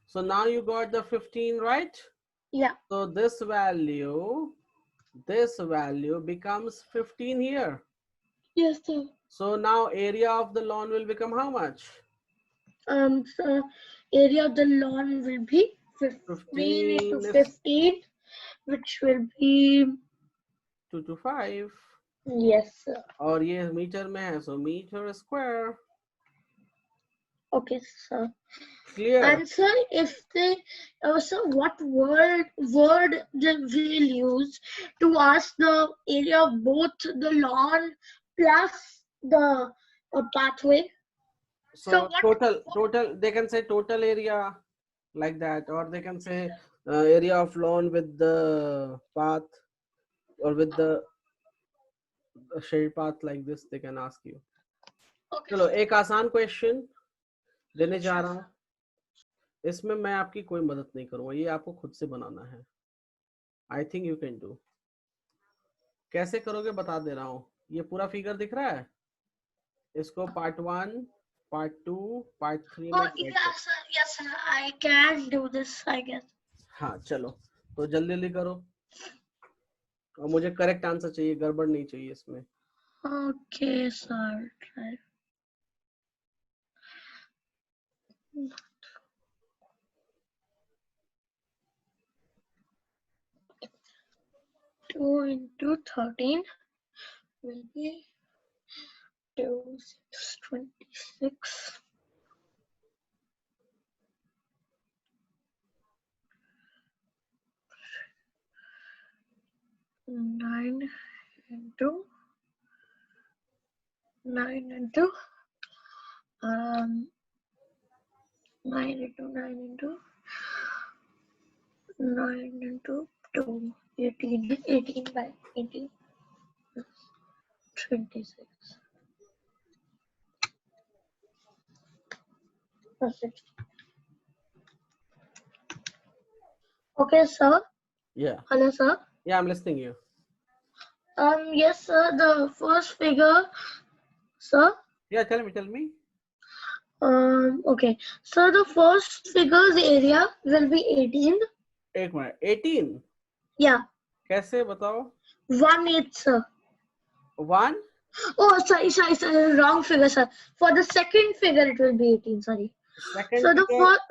So now you got the 15, right? Yeah. So this value becomes 15 here. Yes, sir. So now area of the lawn will become how much? So area of the lawn will be 15 into 15, which will be 225. Yes, sir. और ये metre में है, so meter square. Okay, sir. Clear. And sir, if they sir, what word they will use to ask the area of both the lawn plus the pathway? So total, they can say total area like that, or they can say area of lawn with the path or with the shade path like this. They can ask you. Okay. चलो एक आसान question देने जा रहा हूँ. इसमें मैं आपकी कोई मदद नहीं करूंगा, ये आपको खुद से बनाना है. I think you can do. कैसे करोगे बता दे रहा हूँ. ये पूरा फिगर दिख रहा है, इसको पार्ट 1, पार्ट 2, पार्ट 3 में. Yes, sir, I can do this, I guess. हाँ चलो, तो जल्दी जल्दी करो और मुझे करेक्ट आंसर चाहिए, गड़बड़ नहीं चाहिए इसमें. Okay, sir. Try. 2 into 13 will be 2, 6, 26. 9 into 9 into 9 into 9 into 2, 18 by 18, 26. Perfect. Okay, sir. Yeah. Hello, sir. Yeah, I'm listening to you. Yes, sir. The first figure, sir. Yeah, tell me. Okay. So the first figure's area will be 18. एक minute, 18. Yeah. कैसे बताओ? 1/8, sir. 1? Oh, sorry, wrong figure, sir. For the second figure, it will be 18. Sorry. Second so the first,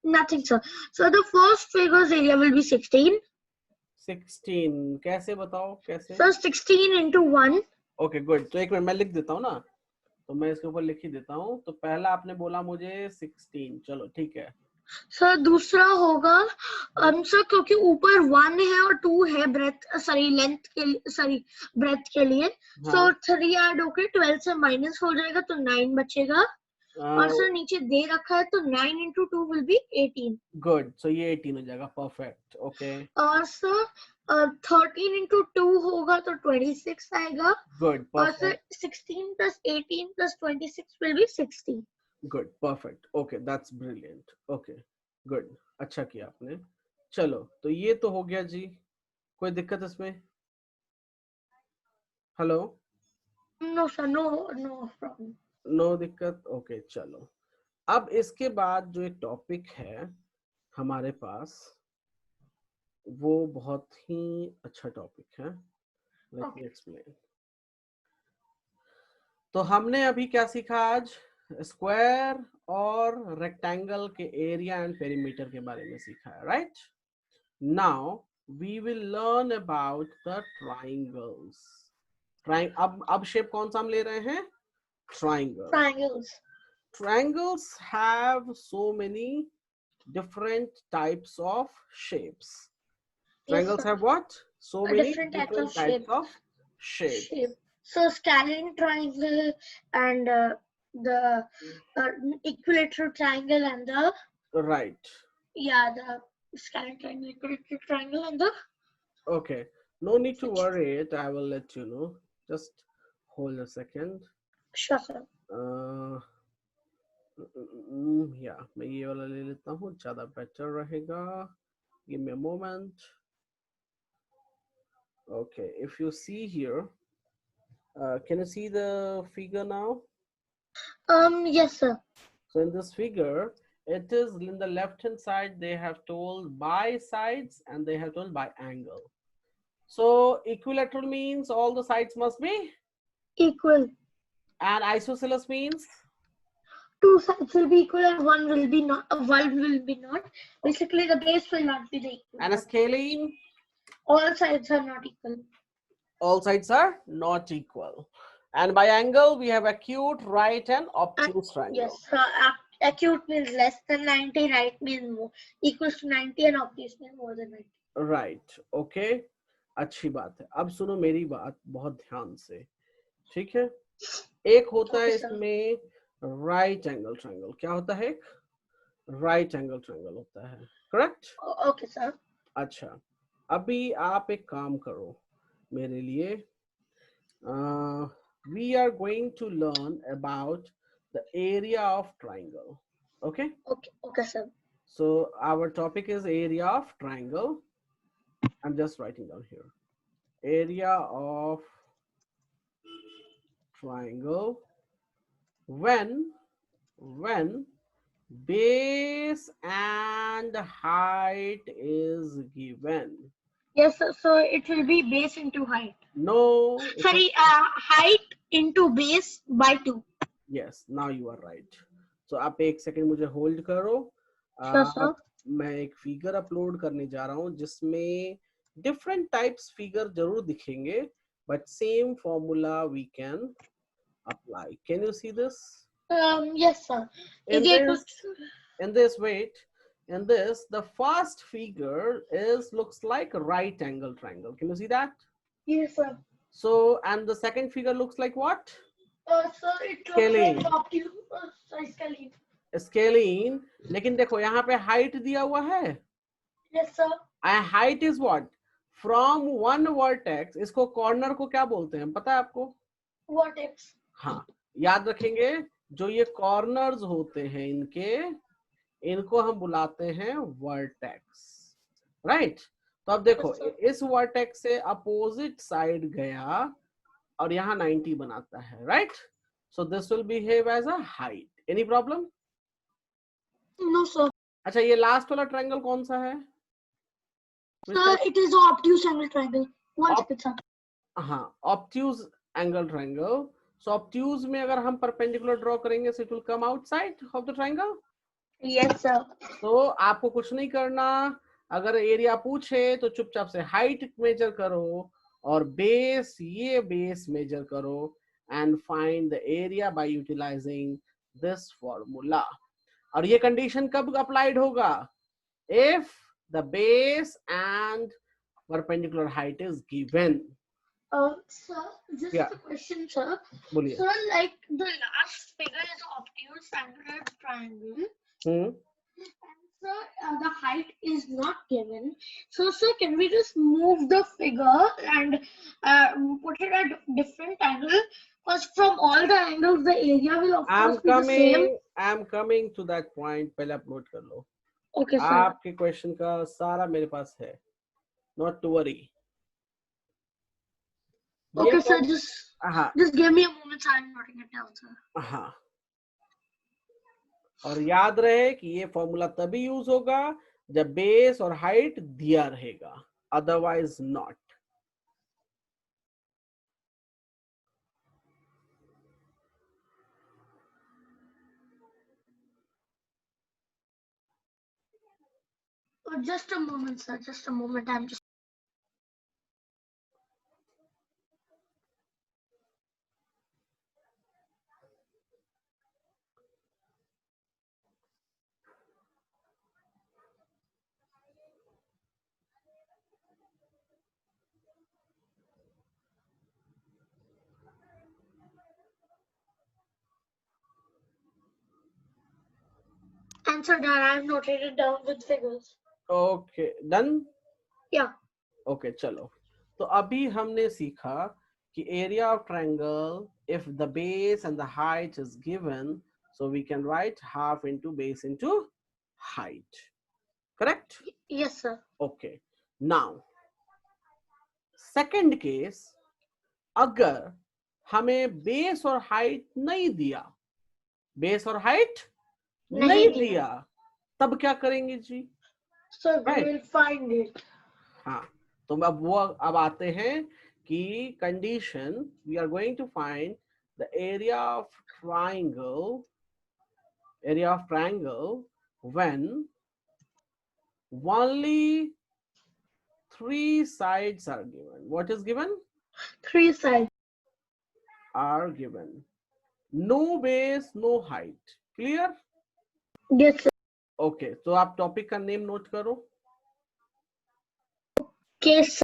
nothing, sir. So the first figure's area will be 16. 16 कैसे बताओ कैसे? So 16 into 1. Okay, good. तो एक minute मैं लिख देता हूँ ना, तो मैं इसके ऊपर लिख ही देता हूँ. तो पहला आपने बोला मुझे 16, चलो ठीक है. सर दूसरा होगा सर क्योंकि ऊपर 1 है और 2 है लेंथ के लिए ब्रेथ के लिए. सो 3 ऐड होकर 12 से माइनस हो जाएगा तो 9 बचेगा. और सर नीचे दे रखा है तो 9 into 2 will be 18. गुड. सो ये 18 हो जाएगा. परफेक्ट. ओके. और सर 13 into 2 होगा तो 26 आएगा. गुड. और sir 16 plus 18 plus 26 will be 60. Good. Perfect. Okay, that's brilliant. Okay, good. अच्छा किया आपने. चलो, तो ये तो हो गया जी. कोई दिक्कत इसमें? Hello? No sir, no problem. No दिक्कत. ओके, चलो. अब इसके बाद जो एक टॉपिक है हमारे पास, वो बहुत ही अच्छा टॉपिक है. Let me explain. तो हमने अभी क्या सीखा आज? स्क्वायर और रेक्टेंगल के एरिया एंड पेरीमीटर के बारे में सीखा है, right? Now we will learn about the triangles. अब शेप कौन सा हम ले रहे हैं? Triangles have so many different types of shapes. Triangles have what? So many different types of shapes. So scalene triangle and the equilateral triangle and the Right. the scalar triangle, equilateral triangle and the Okay. No need to worry it. I will let you know. Just hold a second. sure sir. Yeah, मैं ये वाला ले लेता हूँ, ज़्यादा better रहेगा. Give me a moment. Okay, if you see here, can you see the figure now? Yes sir. So in this figure, it is in the left hand side, they have told by sides and they have told by angle. So equilateral means all the sides must be Equal. and isosceles means Two sides will be equal and one will be not. One will be not. Basically, the base will not be the equal. and a scalene. All sides are not equal. All sides are not equal. And by angle, we have acute, right, and obtuse triangle. Yes, acute means less than 90, right means more, equals to 90, and obtuse means more than 90. Right, okay. अच्छी बात है. अब सुनो मेरी बात बहुत ध्यान से, ठीक है? एक होता है इसमें राइट एंगल ट्रायंगल. क्या होता है? एक राइट एंगल ट्रायंगल होता है, करेक्ट? Okay sir. अच्छा, अभी आप एक काम करो मेरे लिए. We are going to learn about the area of triangle. Okay? Okay, sir. So our topic is area of triangle. I'm just writing down here. Area of triangle when base and height is given. Yes, sir. So it will be base into height. No. Sorry, height into base by 2. Yes, now you are right. So आप एक second मुझे hold करो. मैं एक figure upload करने जा रहा हूँ जिसमें डिफरेंट टाइप्स फिगर जरूर दिखेंगे, but same formula we can apply. Can you see this? Yes, sir. In this, wait. In this, the first figure looks like a right angle triangle. Can you see that? Yes, sir. So, and the second figure looks like what? So it looks like obtuse. Scalene. Scalene. लेकिन देखो यहाँ पे height दिया हुआ है. Yes, sir. And height is what? From one vertex. इसको corner को क्या बोलते हैं पता है आपको? Vertex. हाँ, याद रखेंगे. जो ये corners होते हैं इनको हम बुलाते हैं vertex. Right? तो अब देखो इस vertex से opposite side गया और यहाँ 90 बनाता है. Right? So this will behave as a height. Any problem? No, sir. अच्छा, ये लास्ट वाला ट्रायंगल कौन सा है? Sir, it is obtuse angle triangle. One second, sir. हाँ, obtuse angle triangle. So obtuse में अगर हम perpendicular draw करेंगे, so it will come outside of the triangle. Yes, sir. तो आपको कुछ नहीं करना. अगर एरिया पूछे तो चुपचाप से हाइट मेजर करो और ये बेस मेजर करो and find the area by utilizing this formula. और ये कंडीशन कब अप्लाइड होगा? If the base and perpendicular height is given. Sir, just a question, sir. बोलिए. Sir, like the last figure is obtuse angular triangle. And sir, the height is not given. So, sir, can we just move the figure and put it at different angle? Because from all the angles, the area will of course be the same. I'm coming to that point. पहले upload कर लो. Okay, sir. आपके question का सारा मेरे पास है. Not to worry. Okay, sir. Just give me a moment. I'm noting it down, sir. हाँ. और याद रहे कि ये फॉर्मूला तभी यूज होगा जब बेस और हाइट दिया रहेगा. Otherwise not. Just a moment, sir. Just a moment. I'm just. Answer done. I've noted it down with figures. Okay, done? Yeah. Okay, चलो. तो अभी हमने सीखा कि area of triangle, if the base and the height is given, so we can write half into base into height. Correct? Yes, sir. Okay. Now, second case, अगर हमें base और height नहीं दिया, base और height नहीं दिया, तब क्या करेंगे जी? So we will find it. हाँ, तो अब आते हैं कि condition, we are going to find the area of triangle when only 3 sides are given. What is given? 3 sides are given. No base, no height. Clear? Yes, sir. Okay, तो आप topic का name note करो. Case.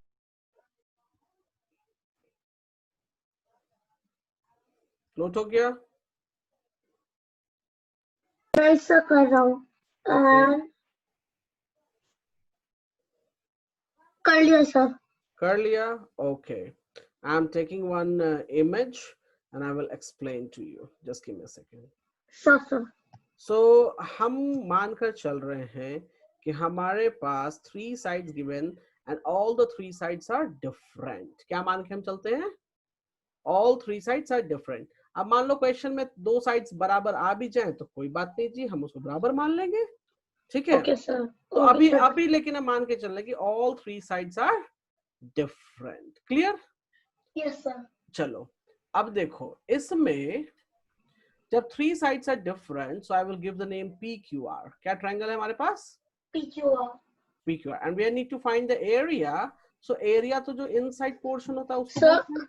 Note हो गया? ऐसा कर रहा हूँ. कर लिया सर. कर लिया? Okay. I'm taking one image and I will explain to you. Just give me a second. Sir. So हम मानकर चल रहे हैं कि हमारे पास 3 sides given and all the 3 sides are different. क्या मान के हम चलते हैं? All 3 sides are different. अब मान लो क्वेश्चन में 2 साइड्स बराबर आ भी जाएं तो कोई बात नहीं जी, हम उसको बराबर मान लेंगे. ठीक है? Okay, sir. तो अभी लेकिन हम मान के चल रहे कि all 3 sides are different. Clear? Yes, sir. चलो अब देखो, इसमें जब 3 sides are different, so I will give the name PQR. क्या ट्रायंगल है हमारे पास? PQR. PQR. And we need to find the area. So area तो जो inside portion होता है उसको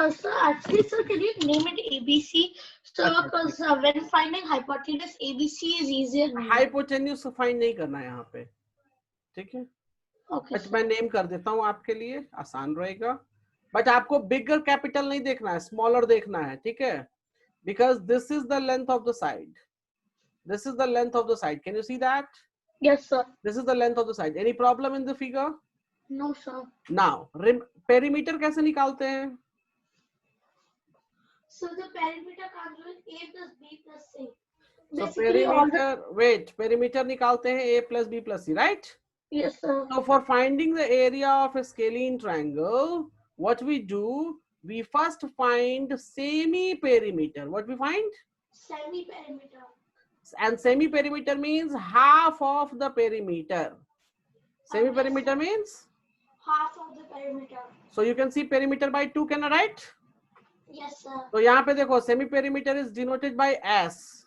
Sir, actually, sir, can you name it ABC? Sir, because when finding hypotenuse, ABC is easier. Hypotenuse को find नहीं करना है यहाँ पे. ठीक है? Okay. बट मैं नेम कर देता हूँ आपके लिए, आसान रहेगा. बट आपको बिगर कैपिटल नहीं देखना है, स्मॉलर देखना है. ठीक है? Because this is the length of the side. This is the length of the side. Can you see that? Yes, sir. This is the length of the side. Any problem in the figure? No, sir. Now, perimeter कैसे निकालते हैं? So the perimeter comes with A plus B plus C. So perimeter, wait, perimeter निकालते हैं A plus B plus C, right? Yes, sir. So for finding the area of a scalene triangle, what we do, we first find semi-perimeter. What we find? Semi-perimeter. And semi-perimeter means half of the perimeter. Semi-perimeter means? Half of the perimeter. So you can see perimeter by 2, can I write? Yes, sir. So यहाँ पे देखो, semi-perimeter is denoted by S.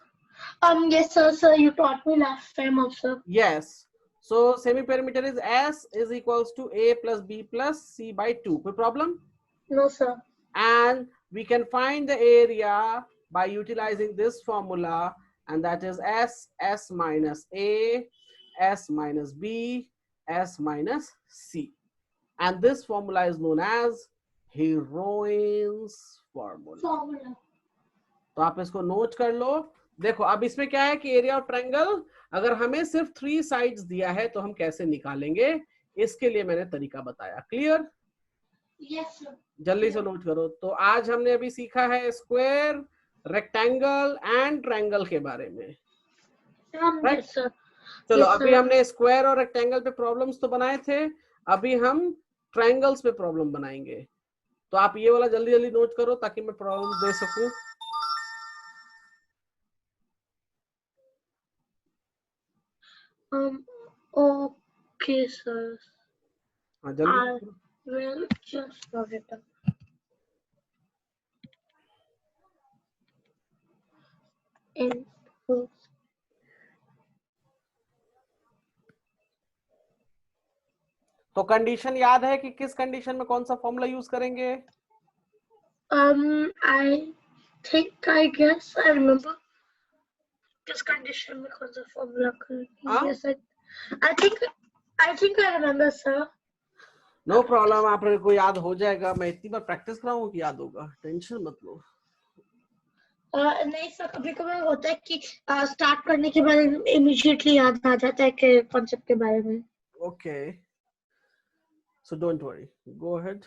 Yes, sir. You taught me last time also. Yes. So semi-perimeter is S is equals to A plus B plus C by 2. No problem? No, sir. And we can find the area by utilizing this formula, and that is S minus A, S minus B, S minus C. And this formula is known as Heroin's formula. तो आप इसको note कर लो. देखो अब इसमें क्या है कि एरिया ऑफ ट्रायंगल अगर हमें सिर्फ 3 साइड्स दिया है तो हम कैसे निकालेंगे, इसके लिए मैंने तरीका बताया. क्लियर? Yes, sir. जल्दी से नोट करो. तो आज हमने अभी सीखा है स्क्वायर, रेक्टेंगल एंड ट्रायंगल के बारे में. Yes, sir. चलो अभी हमने स्क्वायर और रेक्टेंगल पे प्रॉब्लम्स तो बनाए थे, अभी हम ट्रायंगल्स पे प्रॉब्लम बनाएंगे. तो आप ये वाला जल्दी जल्दी नोट करो ताकि मैं प्रॉब्लम दे सकूं. Okay, sir. हाँ जल्दी. Will just note it down. तो कंडीशन याद है कि किस कंडीशन में कौन सा फॉर्मूला यूज करेंगे? I think I guess I remember. किस कंडीशन में कौन सा फॉर्मूला करेंगे? Yes, I think I remember, sir. No problem, आप को याद हो जाएगा. मैं इतनी बार प्रैक्टिस कराऊंगा कि याद होगा, टेंशन मत लो. नहीं सर, कभी कभी होता है कि स्टार्ट करने के बाद इमीडिएटली याद आ जाता है कि कॉन्सेप्ट के बारे में. Okay, so don't worry, go ahead.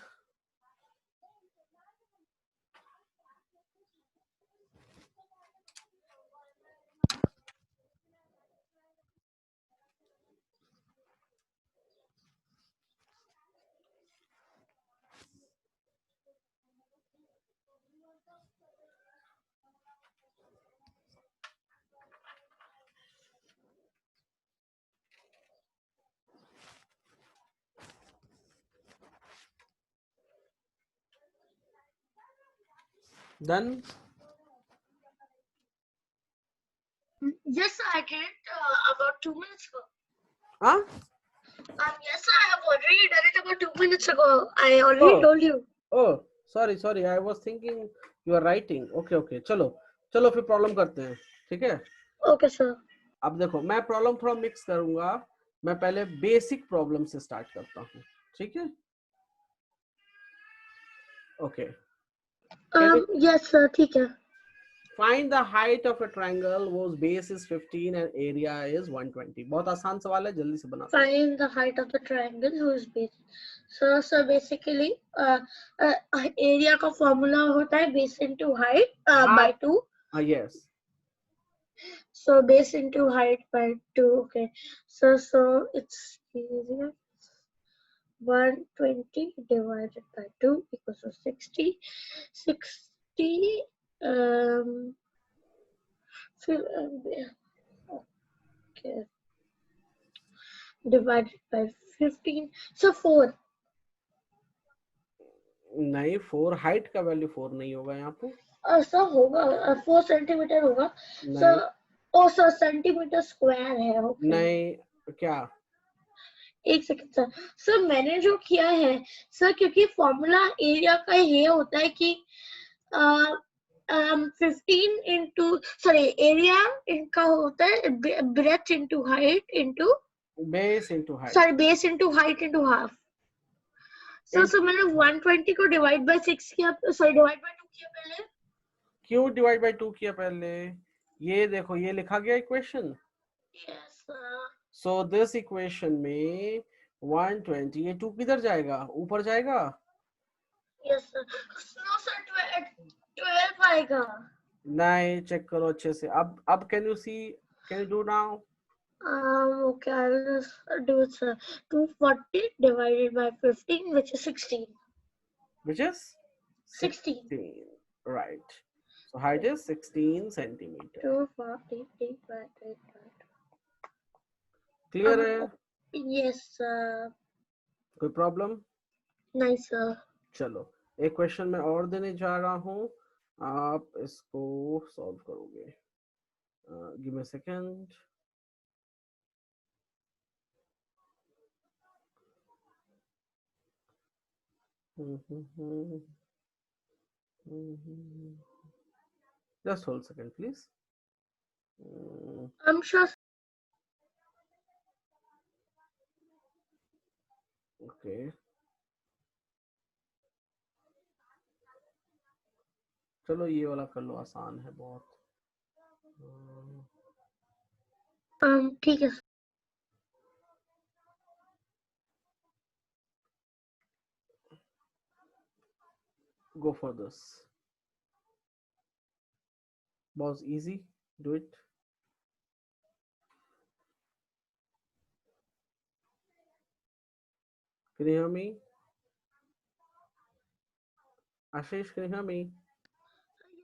Done? Yes, I did about 2 minutes ago. Huh? Yes, sir, I have already done it about 2 minutes ago. I already told you. Oh, sorry, I was thinking you are writing. Okay, चलो फिर problem करते हैं, ठीक है? Okay, sir. अब देखो, मैं problem थोड़ा मिक्स करूंगा. मैं पहले बेसिक प्रॉब्लम से स्टार्ट करता हूँ, ठीक है? Okay. Yes, sir, ठीक है. Find the height of a triangle whose base is 15 and area is 120. बहुत आसान सवाल है, जल्दी से बना. Find the height of the triangle whose base. So basically, area का formula होता है base into height by 2. Yes. So base into height by 2. Okay. So it's easier. 120 divided by 2 equals to 60. 60 okay, divided by 15. So 4. नहीं, 4 height का value 4 नहीं होगा यहाँ पे. Sir होगा, 4 सेंटीमीटर होगा सर. ओ सर, सेंटीमीटर स्क्वायर है. ओके. नहीं, क्या? एक सेकंड सर. सर मैंने जो किया है सर, क्योंकि फॉर्मूला एरिया का ये होता है कि 15 इंटू सॉरी एरिया इनका होता है breath into height into base into height. Sorry base into height into half. Sir मैंने 120 को डिवाइड बाय 6 किया, सॉरी डिवाइड बाय 2 किया पहले. क्यों डिवाइड बाय 2 किया पहले? ये देखो, ये लिखा गया equation. Yes sir. So this equation में 120, ये 2 किधर जाएगा? ऊपर जाएगा. Yes sir. नो सर, 12 आएगा. नहीं, चेक करो अच्छे से. अब can you do now? Okay, I will just do it, sir. 240 divided by 15, which is 16. Which is 16. Right. So height is 16 centimeter. 240 divided by. Clear है? Yes, sir. कोई problem? नहीं sir. चलो, एक क्वेश्चन मैं और देने जा रहा हूँ, आप इसको सॉल्व करोगे. Give me a second. Just hold a second, please. I'm sure. Okay. चलो ये वाला कर लो, आसान है बहुत. ठीक है. Go for this. Boss, easy. Do it. Can you hear me? Ashish, can you hear me?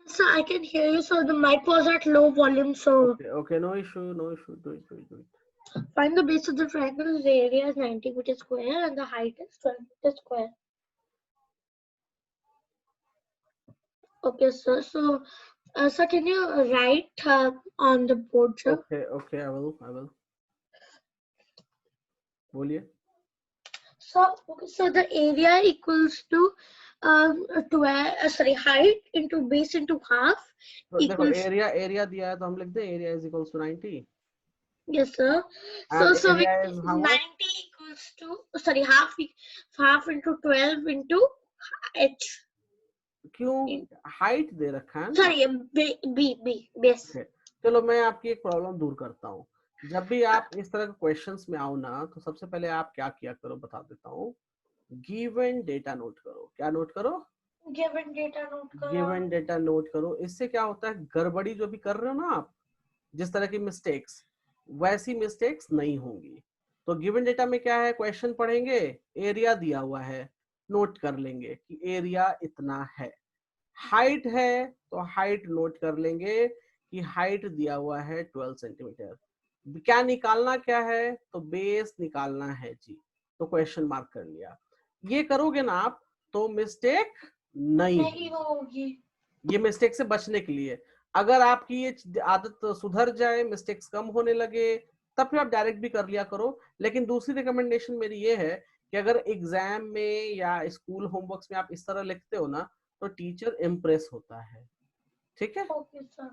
Yes, sir, I can hear you. So the mic was at low volume. So okay, no issue. Do it. Find the base of the triangle whose area is 90 meters square and the height is 12 meters square. Okay, sir. So, sir, can you write on the board, sir? Okay, I will. बोलिए. So the area equals to 12. Sorry, height into base into half equals. area दिया है तो हम लिख दें area is equals to 90. Yes, sir. And So area is how much? 90 equals to half into 12 into h. क्यों? Height दे रखा है ना। Sorry, B base. चलो मैं आपकी एक प्रॉब्लम दूर करता हूँ। जब भी आप इस तरह के क्वेश्चंस में आओ ना, तो सबसे पहले आप क्या किया करो बता देता हूँ। गिवन डेटा नोट करो। क्या नोट करो? गिवन डेटा नोट करो। गिवन डेटा नोट करो। इससे क्या होता है, गड़बड़ी जो भी कर रहे हो ना आप, जिस तरह की मिस्टेक्स, वैसी मिस्टेक्स नहीं होंगी। तो गिवन डेटा में क्या है, क्वेश्चन पढ़ेंगे, एरिया दिया हुआ है, नोट कर लेंगे कि एरिया इतना है। हाइट है तो हाइट नोट कर लेंगे कि हाइट दिया हुआ है 12 सेंटीमीटर। क्या निकालना क्या है, तो बेस निकालना है जी। तो क्वेश्चन मार्क कर लिया। ये करोगे ना आप तो मिस्टेक नहीं होगी। ये मिस्टेक से बचने के लिए। अगर आपकी ये आदत सुधर जाए, मिस्टेक्स कम होने लगे, तब फिर आप डायरेक्ट भी कर लिया करो। लेकिन दूसरी रिकमेंडेशन मेरी ये है कि अगर एग्जाम में या स्कूल होमवर्क्स में आप इस तरह लिखते हो ना, तो टीचर इम्प्रेस होता है। ठीक है? Okay sir.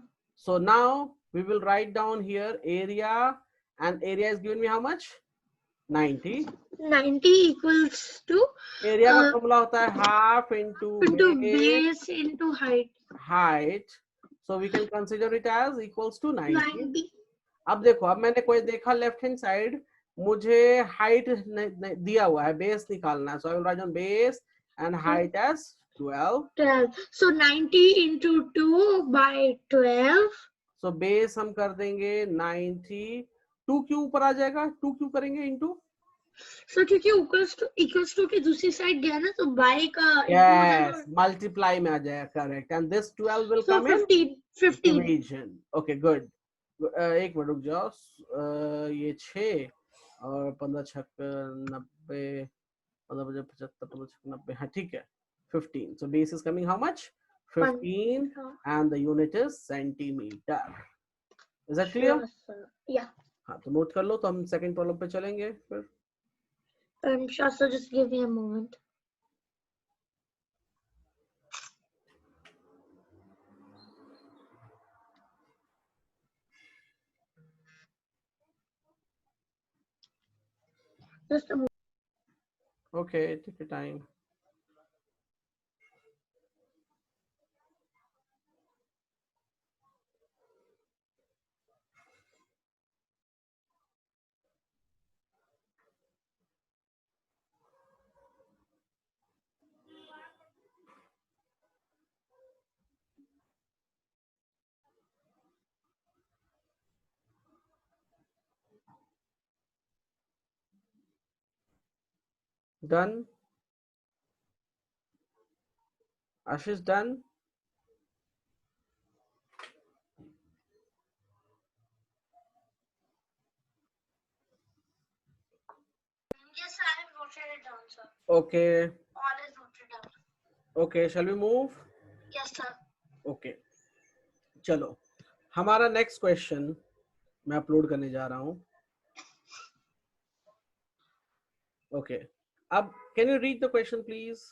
So now we will write down here area, and area is given me how much? 90. 90 equals to area का फॉर्मूला होता है half into base into height. So we can consider it as equals to 90. 90। अब देखो, अब मैंने कोई देखा left hand side, मुझे हाइट दिया हुआ है, बेस निकालना है। So I will write down base and height as 12. 12। So 90 into 2 by 12. So base हम कर देंगे 90. 2 क्यों ऊपर आ जाएगा? 2 क्यों करेंगे इंटू? So क्योंकि equals to की दूसरी साइड गया ना, तो बाय का Yes, multiply में आ जाएगा, correct. And this 12 will come in 15। division. Okay, good. एक मिनट रुक जाओ। ये 6 और 15 छक 90, 15 75 15 छक 90, हाँ ठीक है 15. So base is coming how much? 15 and the unit is centimeter. Is that clear? Yeah. हाँ तो नोट कर लो। तो हम सेकंड प्रॉब्लम पे चलेंगे फिर। Sure, so just give me a moment. Just a moment. Okay, take your time. Done? Ashish, done? Yes, I have noted it down, sir. Okay. All is noted down. Okay, shall we move? Yes, sir. Okay. चलो, हमारा next question मैं upload करने जा रहा हूं। Okay, अब can you read the question please?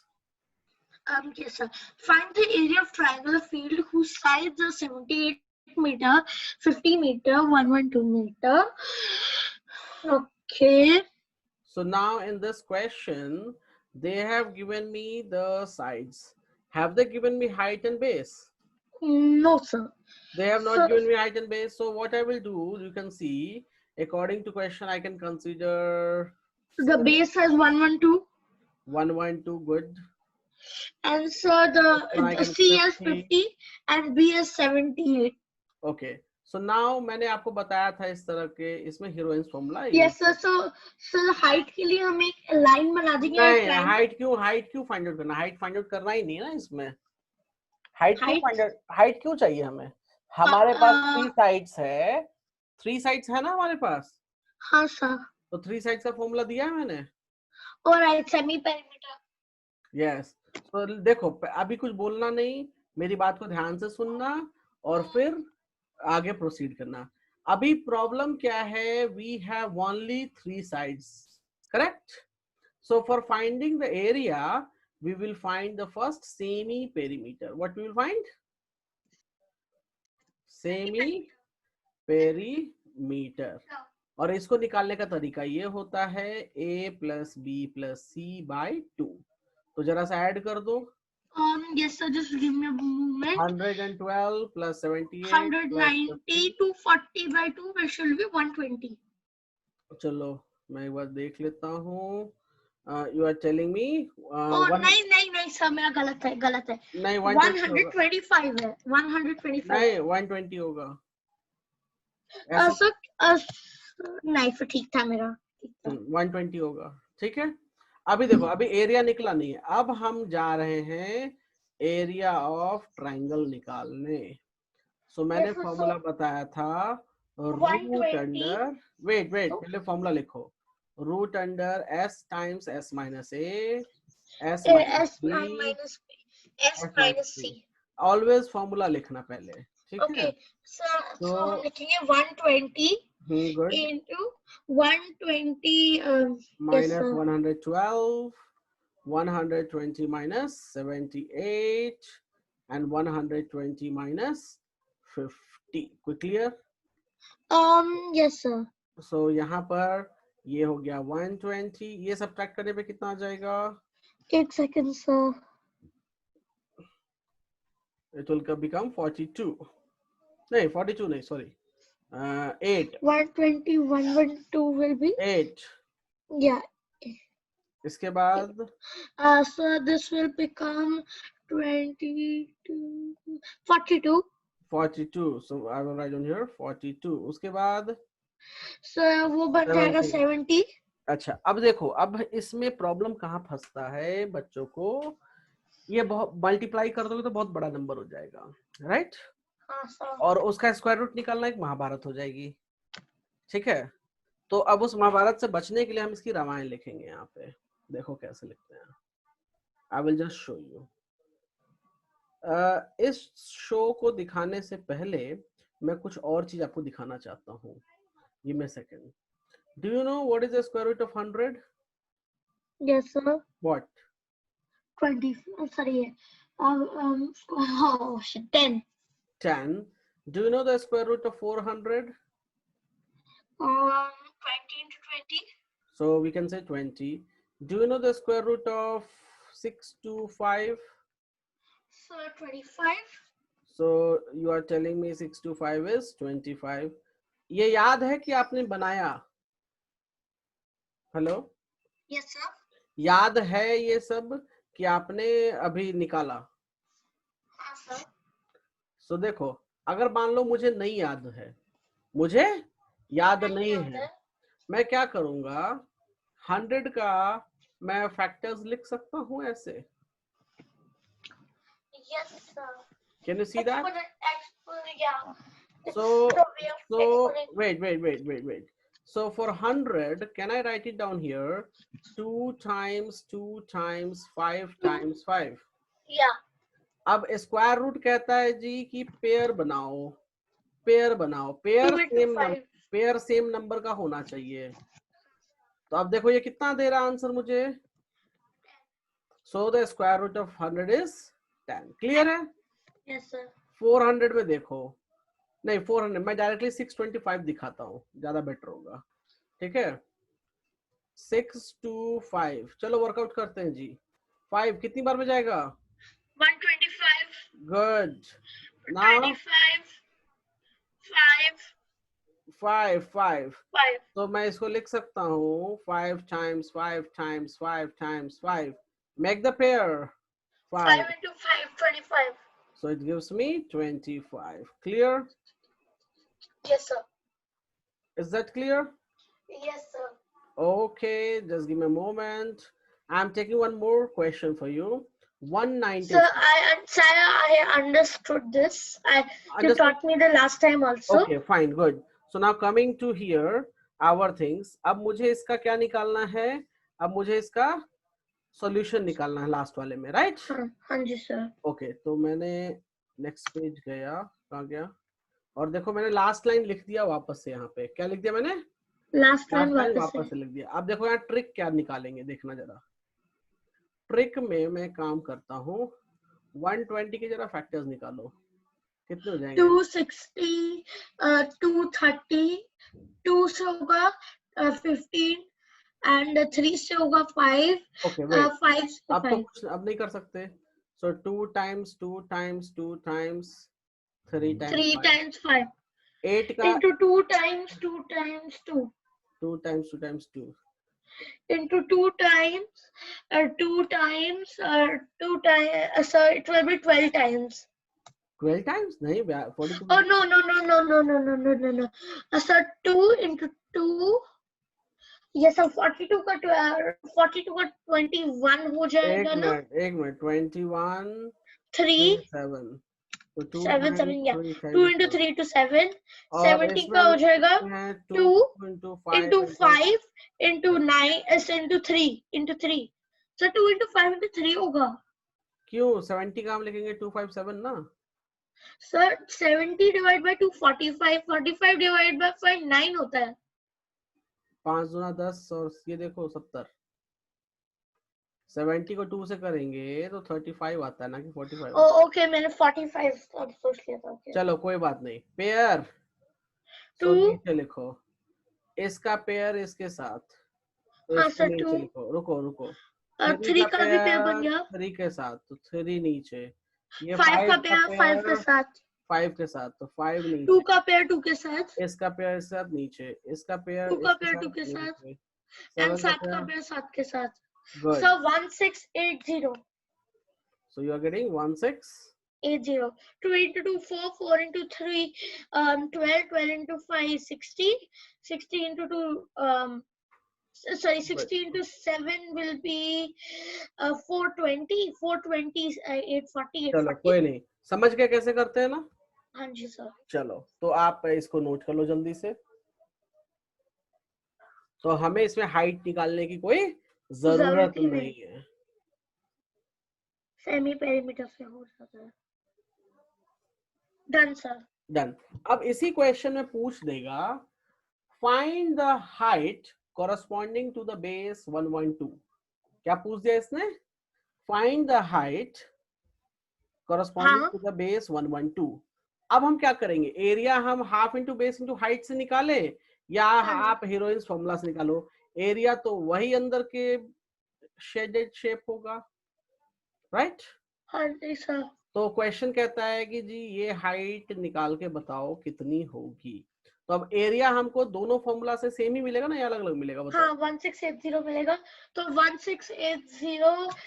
Yes, sir. Find the area of triangular field whose sides are 78 meter, 50 meter, 112 meter. Okay. So now in this question, they have given me the sides. Have they given me height and base? No, sir. They have not given me height and base. So what I will do, you can see, according to question, I can consider the base has 112. 112, good. And so the C has 50 and B has 78. Okay. So now मैंने आपको बताया था इस तरह के, इसमें heroines formula. Yes sir. So height के लिए हम एक लाइन बना देंगे। नहीं, हाइट क्यों फाइंड आउट करना? हाइट फाइंड आउट करना ही नहीं ना इसमें। हाइट क्यों चाहिए हमें? हमारे पास 3 साइड्स है। 3 साइड्स है ना हमारे पास। हाँ सर। तो 3 साइड्स का फॉर्मूला दिया है मैंने। और सेमी पेरीमीटर। यस। तो देखो, अभी कुछ बोलना नहीं, मेरी बात को ध्यान से सुनना और फिर आगे प्रोसीड करना। अभी प्रॉब्लम क्या है? We have only 3 sides, correct? So for finding the area, we will find the first semi perimeter. What we will find? Semi perimeter. और इसको निकालने का तरीका ये होता है a plus b plus c by 2. तो जरा सा ऐड कर दो। Yes, sir. Just give me a moment. 112 plus 78 plus 190 50. to 40 by 2, which will be 120. चलो मैं एक बार देख लेता हूँ. You are telling me नहीं नहीं नहीं सर, मेरा गलत है नहीं 120 होगा. 125 है 125. नहीं 120 होगा. सर नहीं, फिर ठीक था मेरा. 120 होगा. ठीक है. अभी देखो, अभी एरिया निकला नहीं है. अब हम जा रहे हैं एरिया ऑफ ट्राइंगल निकालने. सो मैंने फॉर्मूला बताया था रूट अंडर, वेट पहले फॉर्मूला लिखो. Root under S times S minus A S minus C. Always formula लिखना पहले. ठीक है. सो हम लिखेंगे 120 into 120 minus 112, 120 minus 78 and 120 minus 50. Quick clear? Yes sir. So यहाँ पर ये हो गया 120. ये सब्ट्रैक्ट करने पे कितना आ जाएगा? 1 second sir. It will become 42. नहीं 42 नहीं, sorry. 8. 120 112 will be 8. Yeah. इसके बाद so this will become 22 42. 42. So I will write on here 42. उसके बाद so वो बन जाएगा 70. अच्छा, अब देखो, अब इसमें प्रॉब्लम कहाँ फंसता है बच्चों को. ये बहुत मल्टीप्लाई कर दोगे तो बहुत बड़ा नंबर हो जाएगा, राइट? और उसका स्क्वायर रूट निकालना एक महाभारत हो जाएगी. ठीक है. तो अब उस महाभारत से बचने के लिए हम इसकी रामायण लिखेंगे. यहाँ पे देखो कैसे लिखते हैं. I will just show you. इस शो को दिखाने से पहले मैं कुछ और चीज आपको दिखाना चाहता हूँ. Give me a second. Do you know what is the square root of 100? Yes sir. What? 20. Sorry. Oh shit. 10. 10. Do you know the square root of 400? 20 into 20. So we can say 20. Do you know the square root of 625? So 25. So you are telling me 625 is 25. ये याद है कि आपने बनाया? Hello. Yes sir. याद है ये सब कि आपने अभी निकाला? हाँ सर. सो देखो, अगर मान लो मुझे नहीं याद है, मुझे याद नहीं है, मैं क्या करूंगा? 100 का मैं फैक्टर्स लिख सकता हूँ ऐसे. Yes sir. Can you see that? Yeah. So wait. So for 100, can I write it down here? 2 times 2 times 5 times 5. Yeah. अब स्क्वायर रूट कहता है जी कि पेयर बनाओ. पेयर सेम नंबर का होना चाहिए. तो अब देखो ये कितना दे रहा आंसर मुझे. So the square root of 100 is 10. Clear है? Yes sir. 400 में देखो. नहीं 400, मैं डायरेक्टली 625 दिखाता हूँ, ज्यादा बेटर होगा. ठीक है. 6 to 5. चलो वर्कआउट करते हैं जी. 5 कितनी बार में जाएगा? 125. गुड. नाउ 5. तो मैं इसको लिख सकता हूँ 5 times 5 times 5 times 5. Make the pair 5 into 5 25. So it gives me 25. Clear? Yes sir. Is that clear? Yes sir. Okay, just give me a moment. I'm taking one more question for you. 190. Sir, I understood this. You taught me the last time also. Okay, fine, good. So now coming to here, our things. अब मुझे इसका क्या निकालना है? अब मुझे इसका solution निकालना है लास्ट वाले में, राइट? हाँ जी सर. ओके, तो मैंने नेक्स्ट पेज गया, कहाँ गया? और देखो मैंने लास्ट लाइन लिख दिया वापस से. यहाँ पे क्या लिख दिया मैंने? लास्ट लाइन वापस से लिख दिया. अब देखो यहाँ ट्रिक क्या निकालेंगे, देखना जरा. ट्रिक में मैं काम करता हूँ. 120 के जरा फैक्टर्स निकालो. कितने हो जाएंगे? 260, 230, 2 से होगा 15 एंड 3 से होगा 5. Okay wait. 5 से 5. अब तो कुछ अब नहीं कर सकते. So 2 times 2 times 2 times 3 times 3 5. times 5 8 का into 2 times 2 times 2 2 times 2 times 2 into 2 times 2 times 2 times so it will be 12 times. 12 times नहीं 42 Oh no. So 2 into 2 ये सब 42 का 21 हो जाएगा ना. एक मिनट 21 3 7 तो 2 7 times 7 या 3 2 times into 3 to 7 और 70 इसमें का हो जाएगा 2 2 into into 5 5 into 9 into 3 into 3 so 2 into 5 into 3 होगा. क्यों 70 का हम लिखेंगे 257 ना. Sir 70 divide by 2 45 45 divide by 5 9 होता है. 5 दूना 10 और ये देखो 70. 70 को 2 से करेंगे तो 35 आता है ना कि 45. ओके मैंने 45 अब सोच लिया था. ओके चलो कोई बात नहीं. पेयर तो 2 नीचे लिखो इसका पेयर इसके साथ तो हाँ इसको सर नीचे 2 लिखो. रुको रुको 3 3 का का भी पेयर बन पेयर गया. 3 के साथ तो 3 नीचे. ये 5 का 5 का पेयर 5 के पेयर साथ. 5 के साथ तो 5 2 नीचे. का पेयर 2 के साथ. इसका पेयर इसके साथ नीचे. इसका पेयर 2 का इसके पेयर 2 साथ के साथ. नीचे. एंड 7 का 7 का पेयर. पेयर 7 के साथ. Good. So 1680 So you are getting 1680. 2 into 2 4 4 into 3 12 12 into 5 60 60 into 2 sorry 60 into 7 will be 420 420 840 चलो 840. कोई नहीं. समझ गए कैसे करते हैं ना. हाँ जी सर. चलो तो आप इसको नोट कर लो जल्दी से. तो हमें इसमें हाइट निकालने की कोई जरूरत ही नहीं है. सेमी पेरीमीटर से हो जाता है. Done sir. डन. अब इसी क्वेश्चन में पूछ देगा find the height corresponding to the base 112. क्या पूछ दिया इसने. फाइंड द हाइट corresponding हाँ. to the base 112. अब हम क्या करेंगे. एरिया हम half into base into height से निकाले या आप हीरोइंस फॉर्मूला से निकालो. एरिया तो वही अंदर के शेडेड शेप होगा. राइट. हाँ जी सर. तो क्वेश्चन कहता है कि जी ये हाइट निकाल के बताओ कितनी होगी. तो अब एरिया हमको दोनों फॉर्मूला से सेम ही मिलेगा ना या अलग अलग मिलेगा बताओ. हाँ 1680 मिलेगा तो 1680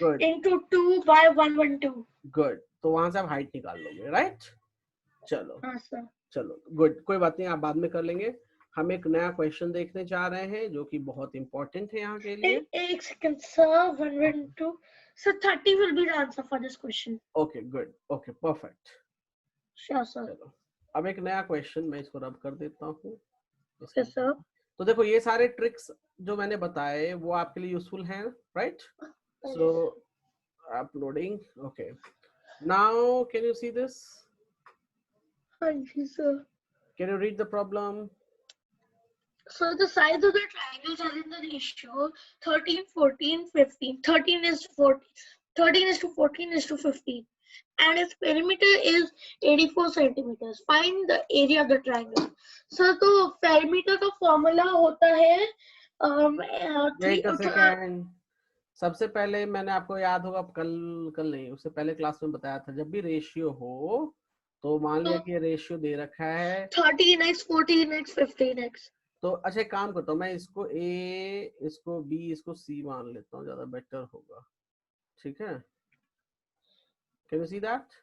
गुड into 2 by 112. गुड. तो वहां से आप हाइट निकाल लोगे. राइट. चलो हाँ सर. चलो गुड. कोई बात नहीं आप बाद में कर लेंगे. हम एक नया क्वेश्चन देखने जा रहे हैं जो कि बहुत इंपॉर्टेंट है यहाँ के लिए. एक second sir 112 sir 30 will be the answer for this question. Okay good. Okay perfect. Sure sir. चलो अब एक नया क्वेश्चन मैं इसको रब कर देता हूँ. Yes sir. तो देखो ये सारे ट्रिक्स जो मैंने बताए वो आपके लिए यूजफुल हैं. Right. So uploading. Okay now can you see this. हाँ जी sir. Can you read the problem. So the sides of the triangles are in the ratio 13 14 15. 13 is 40. 13 is to 14 is to 15. And its perimeter is 84 centimeters. Find the area of the triangle. So तो perimeter का formula होता है Wait a second. सबसे पहले मैंने आपको याद होगा कल नहीं उससे पहले क्लास में बताया था जब भी रेशियो हो तो मान लिया कि रेशियो दे रखा है 13x 14x 15x. तो अच्छा काम करता हूँ मैं इसको ए इसको बी इसको सी मान लेता हूँ ज्यादा बेटर होगा. ठीक है. Can you see that.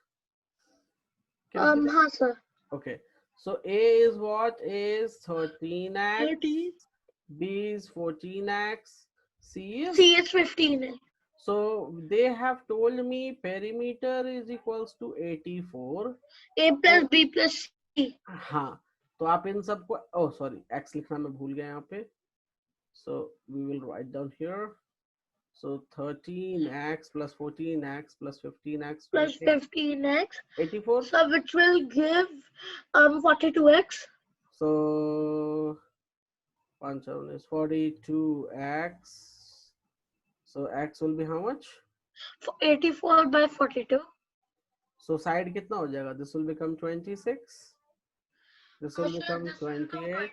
हाँ sir. Okay, so A is what is 13x, B is 14x, C is 15. So they have told me perimeter is equals to 84. A plus B plus C. हाँ तो आप इन सबको oh sorry x लिखना मैं भूल गया यहाँ पे. So we will write down here. So 13x plus 14x plus 15x plus 15x 84. So which will give 42x. So 1 7 is 42x. So x will be how much? 84 by 42. So side कितना हो जाएगा? This will become 26. This will become 28. 28 and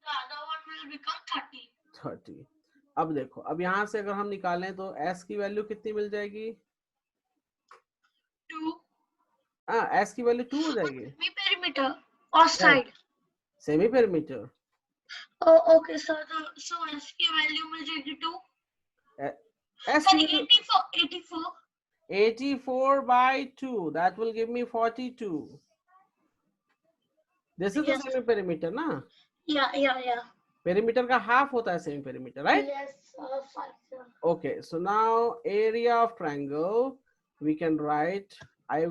the other one will become 30. 30. अब देखो अब यहाँ से अगर हम निकालें तो s की वैल्यू कितनी मिल जाएगी? 2. S की वैल्यू 2 हो जाएगी. Semi perimeter or side. Semi perimeter. Oh, okay, so S की वैल्यू मिल जाएगी 2. S Sorry, की 84. 84 by 2. That will give me 42. This is the Yes. semi perimeter, ना? Yeah. Perimeter का half होता है semi perimeter, right? Yes, fine, sir. Okay, so now area of triangle we can write. I'm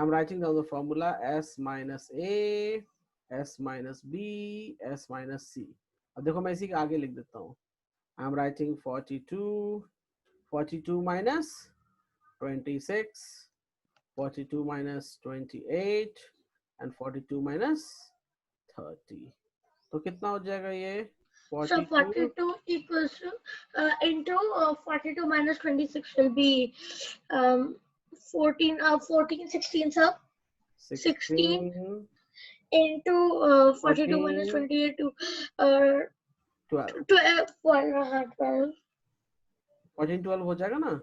writing down the formula S minus A, S minus B, S minus C. अब देखो मैं इसी के आगे लिख देता हूँ. I'm writing 42 minus 26, 42 minus 28 and 42 minus 30. तो कितना हो जाएगा ये? 42. So 42 equals to into 42 minus 26 will be 14 16, sir. 16 into 42 minus 28 to 12. 12. 14 12 हो जाएगा ना?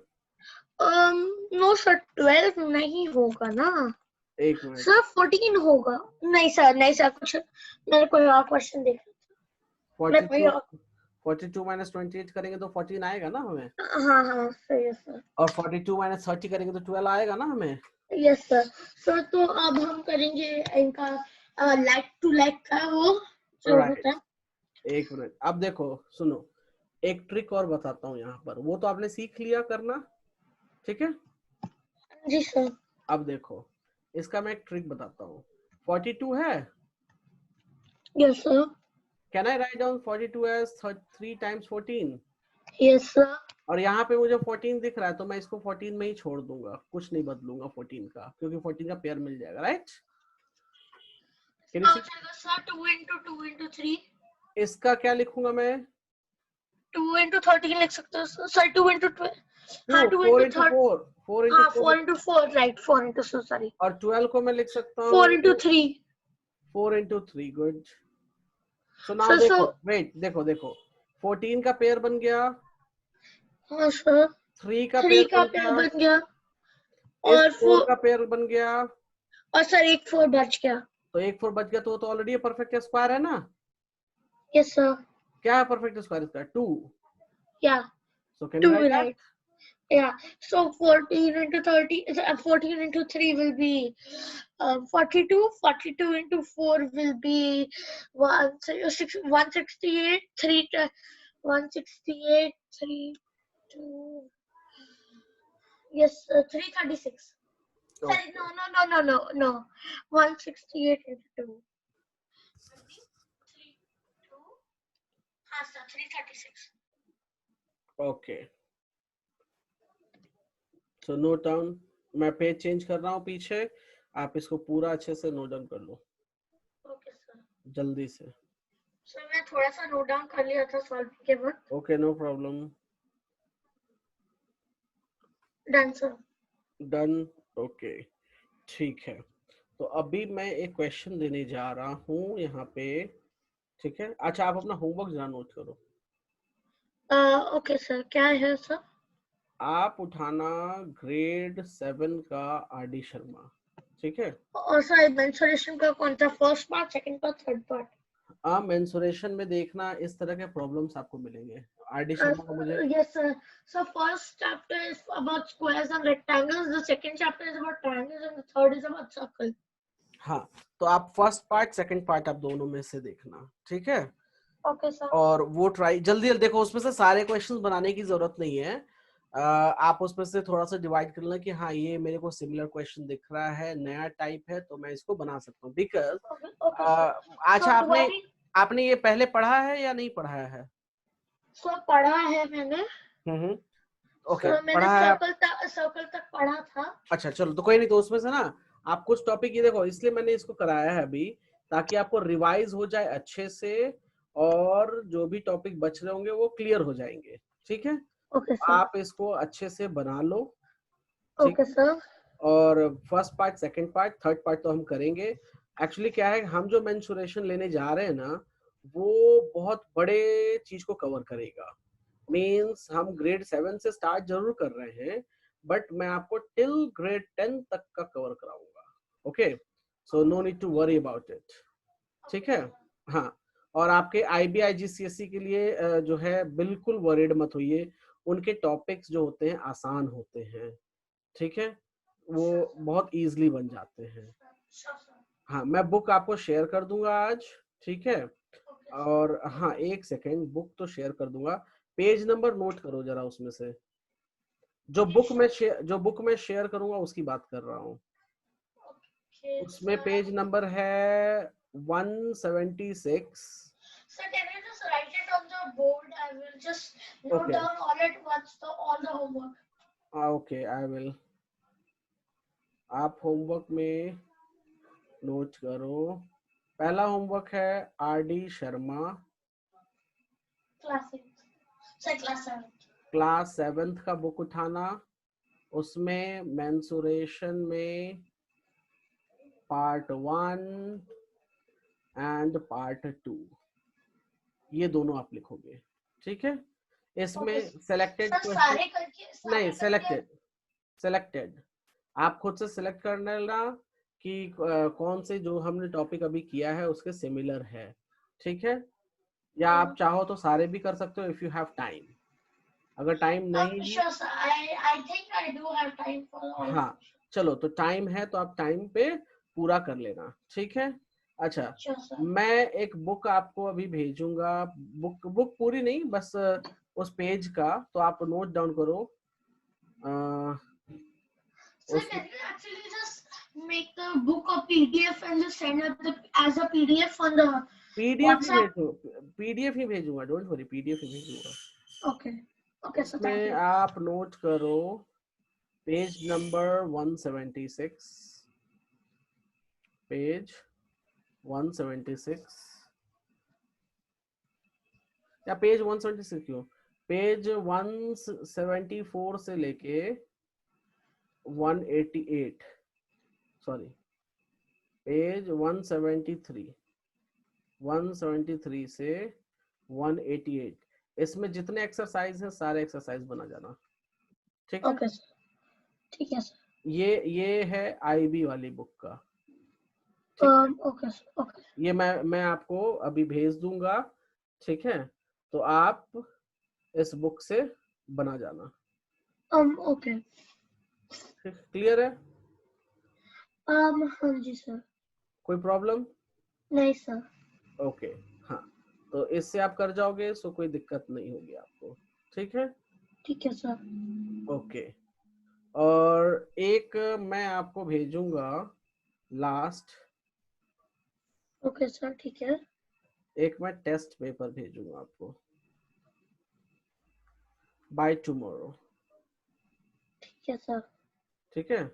No sir, 12 नहीं होगा ना. एक मिनट. सर 14 होगा. नहीं सर कुछ मैंने कोई और क्वेश्चन देखा. 42 minus 28 करेंगे तो 14 आएगा ना हमें. हाँ सही है सर. और 42 minus 30 करेंगे तो 12 आएगा ना हमें. Yes sir. तो अब हम करेंगे इनका लाइक टू लाइक का वो जो होता है. एक मिनट. अब देखो सुनो, एक ट्रिक और बताता हूँ यहाँ पर. वो तो आपने सीख लिया करना, ठीक है? जी सर. अब देखो इसका मैं एक ट्रिक बताता हूँ. 42 है. Yes sir. Can I write down 42 as 3 times 14? Yes sir. और यहाँ पे मुझे 14 दिख रहा है तो मैं इसको 14 में ही छोड़ दूंगा, कुछ नहीं बदलूंगा 14 का, क्योंकि 14 का पेयर मिल जाएगा, राइट? Sir 2 into 2 into 3. इसका क्या लिखूंगा मैं? 2 into 13 लिख सकते हो सर. 2 into 12. हाँ 2 4 into 4 4 into 4 into 4 right. 4 into sorry. और 12 को मैं लिख सकता हूँ 4 into 3. 4 into 3. Good. So now देखो, वेट, देखो 14 का पेयर बन गया. हाँ सर. 3 का 3 का पेयर पेयर बन गया. और 4 का पेयर बन गया. और सर एक 4 बच गया. तो एक 4 बच गया तो ऑलरेडी परफेक्ट स्क्वायर है ना? Yes sir. क्या है परफेक्ट स्क्वायर इसका? 2. या. So can you write that? Yeah. So 14 into 30 is 14 into 3 will be 42. 42 into 4 will be 168. 168. 3 2. Yes, 336. Okay. Sorry, no. 168 into 2. 3 2. हाँ sir, 336. Okay. So note down. मैं page change कर रहा हूँ पीछे, आप इसको पूरा अच्छे से नोट डाउन कर लो. Okay sir. जल्दी से. सर मैं थोड़ा सा नोट डाउन कर लिया था सॉल्विंग के वक्त. Okay, no problem. Done sir. Done. Okay, ठीक है. तो अभी मैं एक क्वेश्चन देने जा रहा हूँ यहाँ पे, ठीक है? अच्छा, आप अपना होमवर्क जरा नोट करो. Okay sir. क्या है सर? आप उठाना ग्रेड 7 का आर.डी. शर्मा, ठीक है? और सर मेंसुरेशन का कौन सा? First part, second part, third part? Mensuration में देखना इस तरह के प्रॉब्लम्स आपको मिलेंगे. आर.डी. शर्मा को मुझे. Yes sir. So first chapter is about squares and rectangles, the second chapter is about triangles and the third is about circle. हाँ, तो आप फर्स्ट पार्ट सेकंड पार्ट आप दोनों में से देखना, ठीक है? Okay sir. और वो ट्राई जल्दी देखो, उसमें से सारे क्वेश्चंस बनाने की जरूरत नहीं है. आप उसमें से थोड़ा सा डिवाइड कर लेना कि हाँ ये मेरे को सिमिलर क्वेश्चन दिख रहा है, नया टाइप है, तो मैं इसको बना सकता हूँ. बिकॉज अच्छा, आपने ये पहले पढ़ा है या नहीं पढ़ा है? सर पढ़ा है मैंने. ओके, पढ़ा है. सर्कल तक पढ़ा था. अच्छा चलो, तो कोई नहीं. तो उसमें से ना आप कुछ टॉपिक ये देखो, इसलिए मैंने इसको कराया है अभी, ताकि आपको रिवाइज हो जाए अच्छे से, और जो भी टॉपिक बच रहे होंगे वो क्लियर हो जाएंगे, ठीक है? Okay sir. आप इसको अच्छे से बना लो. Okay sir. और first part, second part, third part तो हम करेंगे. एक्चुअली क्या है, हम जो मेंसुरेशन लेने जा रहे हैं ना, वो बहुत बड़े चीज को कवर करेगा. मींस हम ग्रेड 7 से स्टार्ट जरूर कर रहे हैं, बट मैं आपको टिल ग्रेड 10 तक का कवर कराऊंगा. Okay, so no need to worry about it. ठीक है. हाँ, और आपके IB IGCSE के लिए जो है बिल्कुल वरीड मत होइए. उनके टॉपिक्स जो होते हैं आसान होते हैं. ठीक है, वो बहुत इजीली बन जाते हैं. हाँ, मैं बुक आपको शेयर कर दूंगा आज. ठीक है, और हाँ एक सेकेंड, बुक तो शेयर कर दूंगा. पेज नंबर नोट करो जरा उसमें से. जो बुक में शेयर करूंगा उसकी बात कर रहा हूँ. उसमें पेज नंबर है 176. Sir, can you just write it on the board? I will just note Okay. down all at once all the homework. Okay, I will. आप होमवर्क में नोट करो. पहला होमवर्क है RD शर्मा, क्लास 7th का book उठाना. उसमें mensuration में part 1 and part 2 ये दोनों आप लिखोगे. ठीक है, इसमें सेलेक्टेड क्वेश्चन नहीं, सेलेक्टेड आप खुद से सिलेक्ट कर लेना कि कौन से जो हमने टॉपिक अभी किया है उसके सिमिलर है. ठीक है, या आप चाहो तो सारे भी कर सकते हो इफ यू हैव टाइम. अगर टाइम नहीं है, हाँ चलो, तो टाइम है तो आप टाइम पे पूरा कर लेना. ठीक है. अच्छा, मैं एक बुक आपको अभी भेजूंगा. बुक पूरी नहीं, बस उस पेज का, तो आप नोट डाउन करो. Sir, can you actually just make the book a PDF and just send it as a PDF on the WhatsApp? PDF ही भेजूंगा, डोंट वरी, PDF ही भेजूंगा. Okay, sir, thank you. आप note करो page number 176, page 176 या page 176 क्यों, page 174 से लेके 188, sorry page 173 से 188, इसमें जितने एक्सरसाइज हैं सारे एक्सरसाइज बना जाना. ठीक है. ओके सर, ठीक है सर. ये है IB वाली बुक का. Okay sir, okay. ये मैं आपको अभी भेज दूंगा. ठीक है, तो आप इस बुक से बना जाना. ओके. क्लियर है? हाँ जी सर. कोई प्रॉब्लम? नहीं सर. ओके, हाँ, तो इससे आप कर जाओगे, सो कोई दिक्कत नहीं होगी आपको. ठीक है. ठीक है सर. ओके, और एक मैं आपको भेजूंगा लास्ट. ओके सर, ठीक है. एक मैं टेस्ट पेपर भेजूंगा आपको बाय टुमारो. ठीक है सर. ठीक है.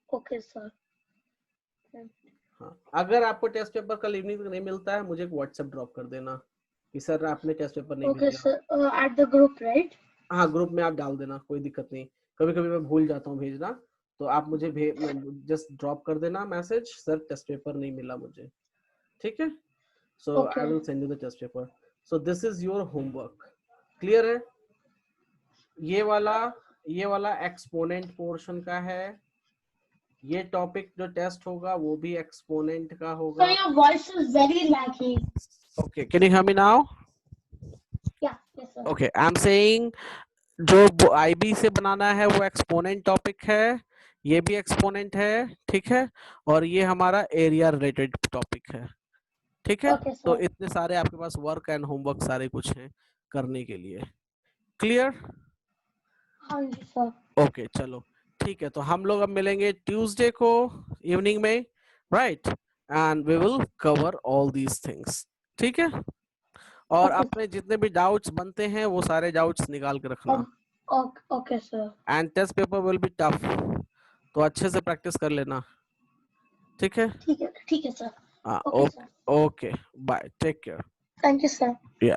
Okay sir. हाँ, अगर आपको टेस्ट पेपर कल इवनिंग तक नहीं मिलता है, मुझे एक व्हाट्सएप ड्रॉप कर देना कि सर आपने टेस्ट पेपर नहीं भेजा. Okay sir, at the group, right? हाँ, ग्रुप में आप डाल देना, कोई दिक्कत नहीं. कभी कभी मैं भूल जाता हूँ भेजना, तो आप मुझे जस्ट ड्रॉप कर देना मैसेज, सर टेस्ट पेपर नहीं मिला मुझे. ठीक है. So I will send you the test paper. So this is your homework. Clear है? ये वाला एक्सपोनेंट पोर्शन का है. ये टॉपिक जो टेस्ट होगा वो भी एक्सपोनेंट का होगा. Sir, your voice is very laggy. Okay, can you hear me now? Yeah, yes sir. Okay, I'm saying जो IB से बनाना है वो एक्सपोनेंट टॉपिक है, ये भी एक्सपोनेंट है. ठीक है, और ये हमारा एरिया रिलेटेड टॉपिक है. ठीक है. Okay, तो इतने सारे आपके पास वर्क एंड होमवर्क सारे कुछ हैं करने के लिए. क्लियर? हाँ जी सर. ओके, चलो ठीक है. तो हम लोग अब मिलेंगे ट्यूसडे को इवनिंग में, right? And we will cover all these things. ठीक है. और अपने जितने भी डाउट्स बनते हैं वो सारे डाउट्स निकाल के रखना. Okay sir. And test paper will be tough, तो अच्छे से प्रैक्टिस कर लेना. ठीक है. ठीक है sir. Okay, bye, take care. Thank you sir. या